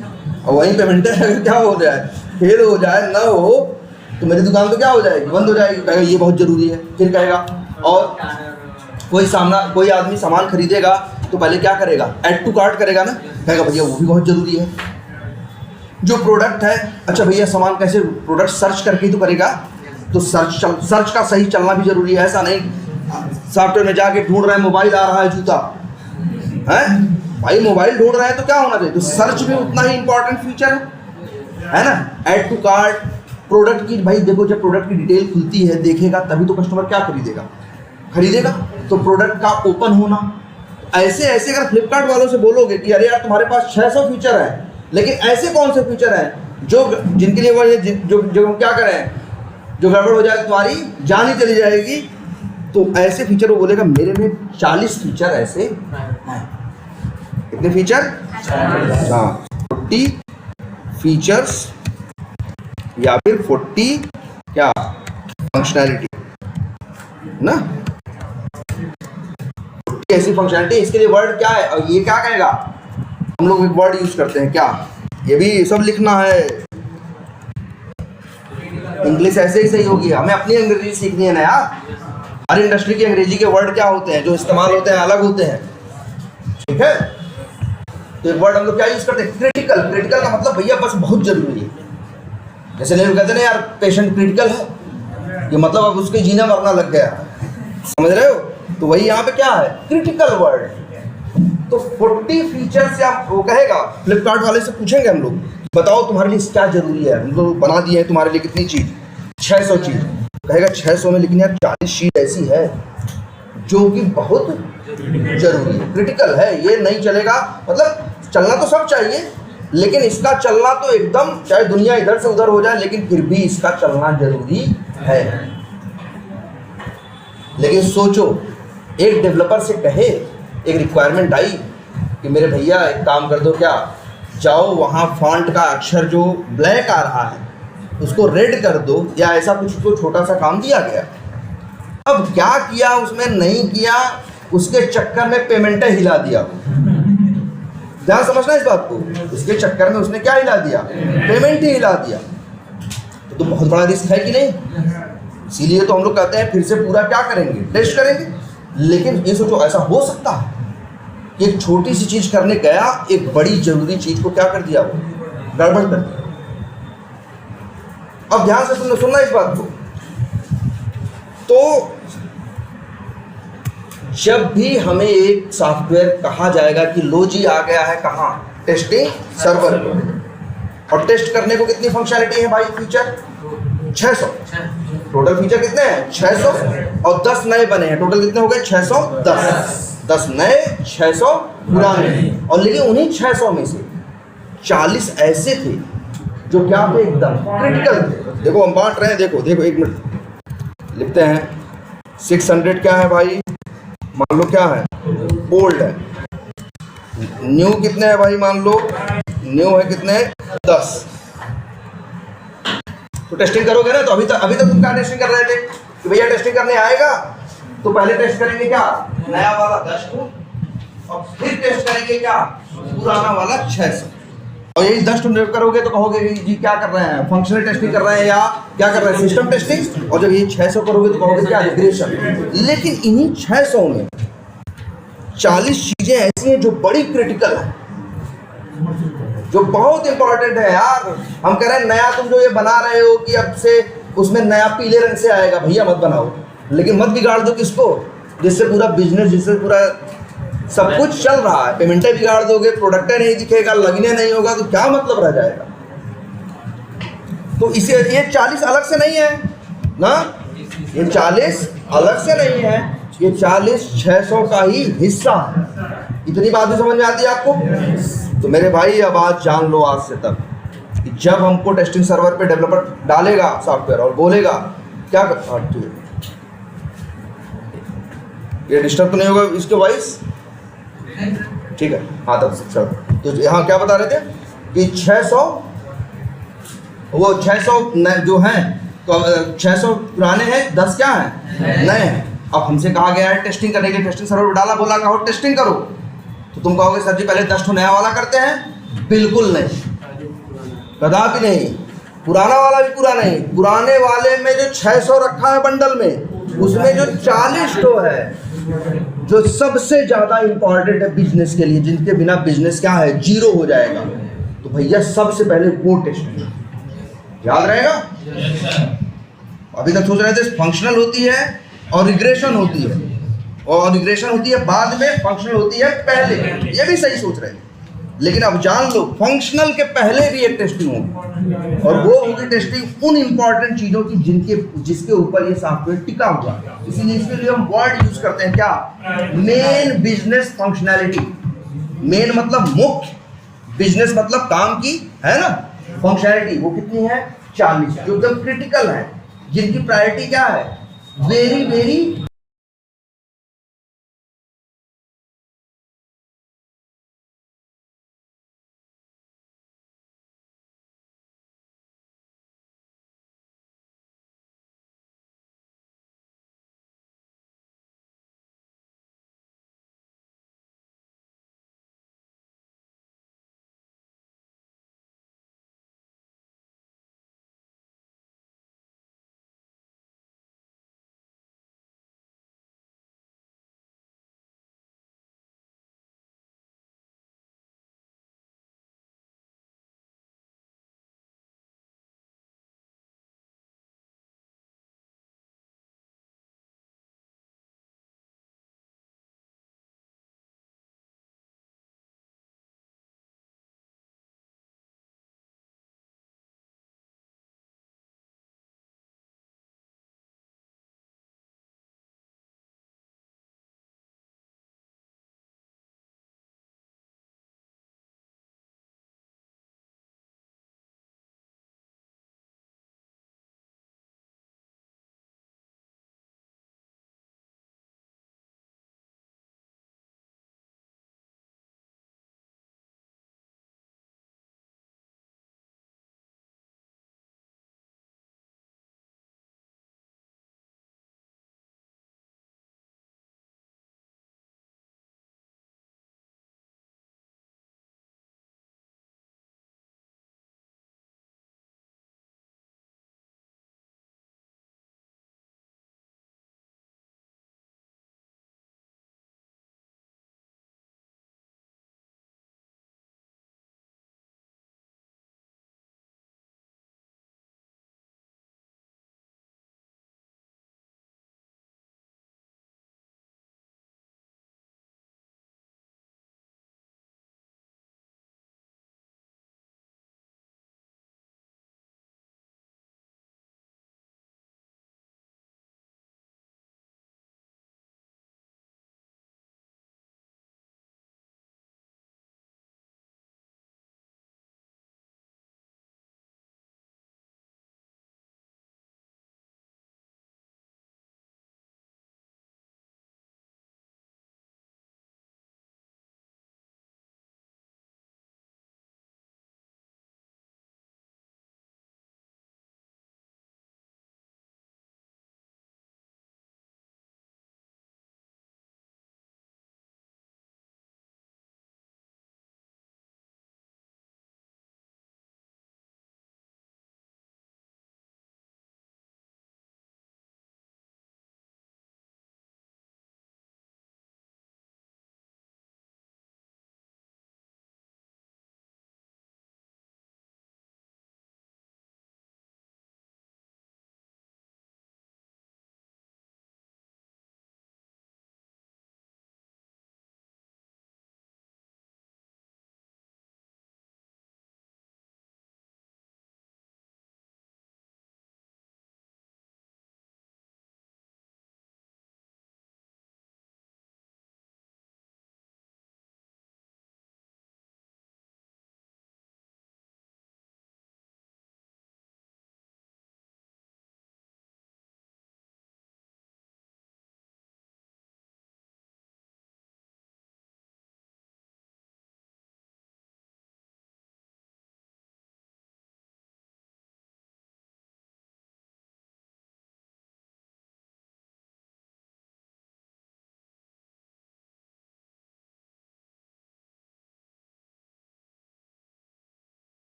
और वहीं पेमेंट है, अगर क्या हो जाए, फेल हो जाए, ना हो तो मेरी दुकान तो क्या हो जाएगी, बंद हो जाएगी। कहेगा ये बहुत ज़रूरी है। फिर कहेगा, और कोई आदमी सामान खरीदेगा तो पहले क्या करेगा, ऐड टू कार्ट करेगा ना, कहेगा भैया वो भी बहुत ज़रूरी है। जो प्रोडक्ट है, अच्छा भैया सामान कैसे, प्रोडक्ट सर्च करके ही तो करेगा, तो सर्च का सही चलना भी जरूरी है। ऐसा नहीं सॉफ्टवेयर में जाके ढूंढ रहे हैं मोबाइल आ रहा है जूता है, भाई मोबाइल ढूंढ रहे हैं तो क्या होना चाहिए, तो सर्च भी उतना ही इंपॉर्टेंट फीचर है ना। ऐड टू कार्ट, प्रोडक्ट की, भाई देखो जब प्रोडक्ट की डिटेल खुलती है देखेगा तभी तो कस्टमर क्या खरीदेगा, तो प्रोडक्ट का ओपन होना। ऐसे ऐसे अगर फ्लिपकार्ट वालों से बोलोगे कि अरे यार तुम्हारे पास 600 फीचर है, लेकिन ऐसे कौन से फीचर हैं जो जिनके लिए वो जो हम क्या करें, जो गड़बड़ हो जाए तुम्हारी जान ही चली जाएगी, तो ऐसे फीचर वो बोलेगा मेरे में 40 फीचर ऐसे हैं। कितने फीचर, हाँ 40 फीचर्स या फिर 40 क्या फंक्शनैलिटी ना, ऐसी फंक्शनैलिटी। इसके लिए वर्ड क्या है, और ये क्या कहेगा, हम लोग एक वर्ड यूज करते हैं क्या, ये भी सब लिखना है। इंग्लिश ऐसे ही सही होगी, हमें अपनी अंग्रेजी सीखनी है ना यार। हर इंडस्ट्री की अंग्रेजी के वर्ड क्या होते हैं जो इस्तेमाल होते हैं, अलग होते हैं, ठीक है। तो एक वर्ड हम लोग क्या यूज करते हैं, क्रिटिकल। क्रिटिकल का मतलब भैया बस बहुत जरूरी है। जैसे नहीं कहते ना यार पेशेंट क्रिटिकल है, ये मतलब अब उसके जीना मरना लग गया, समझ रहे हो। तो वही यहाँ पे क्या है, क्रिटिकल वर्ड। तो 40 फीचर्स या वो कहेगा, फ्लिपकार्ट वाले से पूछेंगे हम लोग बताओ तुम्हारे लिए क्या जरूरी है, हम लोग बना दिए हैं तुम्हारे लिए कितनी चीज, 600 चीज। कहेगा 600 में, लेकिन यार 40 चीज ऐसी है जो कि बहुत जरूरी है, क्रिटिकल है, ये नहीं चलेगा। मतलब चलना तो सब चाहिए, लेकिन इसका चलना तो एकदम, चाहे दुनिया इधर से उधर हो जाए, लेकिन फिर भी इसका चलना जरूरी है। लेकिन सोचो, एक डेवलपर से कहे, एक रिक्वायरमेंट आई कि मेरे भैया एक काम कर दो, क्या जाओ वहाँ फॉन्ट का अक्षर जो ब्लैक आ रहा है उसको रेड कर दो, या ऐसा कुछ तो छोटा सा काम दिया गया। अब क्या किया उसमें, नहीं किया, उसके चक्कर में पेमेंटें हिला दिया। ध्यान समझना इस बात को, इसके चक्कर में उसने क्या हिला दिया, पेमेंट ही हिला दिया। तो बहुत बड़ा रिस्क है कि नहीं। इसीलिए तो हम लोग कहते हैं फिर से पूरा क्या करेंगे, टेस्ट करेंगे। लेकिन ये सोचो ऐसा हो सकता है कि एक छोटी सी चीज करने गया, एक बड़ी जरूरी चीज को क्या कर दिया, वो गड़बड़ कर दिया। अब ध्यान से सुनना इस बात को। तो जब भी हमें एक सॉफ्टवेयर कहा जाएगा कि लो जी आ गया है कहाँ, टेस्टिंग सर्वर पर, और टेस्ट करने को कितनी फंक्शनैलिटी है भाई, फीचर 600। टोटल फीचर कितने हैं 600 और 10 नए बने हैं, टोटल कितने हो गए 610। 10 नए 600 पुराने, और लेकिन उन्हीं 600 में से 40 ऐसे थे जो क्या थे एकदम क्रिटिकल थे। देखो हम बांट रहे हैं, देखो देखो एक मिनट लिखते हैं। 600 क्या है भाई, मान लो क्या है ओल्ड है। न्यू कितने हैं भाई, मान लो न्यू है कितने 10। तो टेस्टिंग करोगे ना, तो अभी तक तुम क्या टेस्टिंग कर रहे थे कि भैया टेस्टिंग करने आएगा तो पहले टेस्ट करेंगे क्या नया वाला 10 को, और फिर टेस्ट करेंगे क्या पुराना वाला 600। और यही 10 करोगे तो कहोगे कि जी क्या कर रहे हैं, फंक्शनल टेस्टिंग कर रहे हैं या क्या कर रहे हैं सिस्टम टेस्टिंग। और जब ये 600 करोगे तो कहोगे क्या रिग्रेशन। लेकिन इन्हीं 600 में 40 चीजें ऐसी हैं जो बड़ी क्रिटिकल है, जो बहुत इंपॉर्टेंट है यार। हम कह रहे हैं नया तुम जो ये बना रहे हो कि अब से उसमें नया पीले रंग से आएगा, भैया मत बनाओ, लेकिन मत बिगाड़ दो किसको, जिससे पूरा बिजनेस, जिससे पूरा सब कुछ चल रहा है। पेमेंटें बिगाड़ दोगे, प्रोडक्ट नहीं दिखेगा, लगने नहीं होगा, तो क्या मतलब रह जाएगा। तो इसे ये 40 अलग से नहीं है ना, ये 40 अलग से नहीं है, ये 40 600 का ही हिस्सा है। इतनी बात भी समझ में आती है आपको। तो मेरे भाई अब आज जान लो आज से तक कि जब हमको टेस्टिंग सर्वर पे डेवलपर डालेगा सॉफ्टवेयर और बोलेगा क्या कर, ये डिस्टर्ब तो नहीं होगा इसके वॉइस, ठीक है। हाँ तब चलो, तो यहाँ क्या बता रहे थे कि 600 वो 600 जो हैं तो 600 पुराने हैं, 10 क्या हैं नए हैं। अब हमसे कहा गया है टेस्टिंग करने के लिए, टेस्टिंग सर्वर डाला, बोला कहो टेस्टिंग करो, तो तुम कहोगे सर जी पहले 10 ठो नया वाला करते हैं। बिल्कुल नहीं, कदापि नहीं। पुराना वाला भी पूरा नहीं, पुराने वाले में जो 600 रखा है बंडल में, उसमें जो 40 ठो है जो सबसे ज़्यादा इंपॉर्टेंट है बिजनेस के लिए, जिनके बिना बिजनेस क्या है जीरो हो जाएगा, तो भैया सबसे पहले वो टेस्टिंग याद रहेगा। अभी तक सोच रहे थे फंक्शनल होती है और रिग्रेशन होती है, और रिग्रेशन होती है बाद में, फंक्शनल होती है पहले, ये भी सही सोच रहे हैं। लेकिन अब जान लो फंक्शनल के पहले भी एक टेस्टिंग होगी, और वो होगी टेस्टिंग उन इंपॉर्टेंट चीज़ों की जिसके ऊपर ये सॉफ्टवेयर टिका हुआ है। इसीलिए इसके लिए हम वर्ड यूज करते हैं क्या, मेन बिजनेस फंक्शनैलिटी। मेन मतलब मुख्य, बिजनेस मतलब काम की, है ना। फंक्शनैलिटी वो कितनी है 40, जो एकदम क्रिटिकल है, जिनकी प्रायोरिटी क्या है वेरी वेरी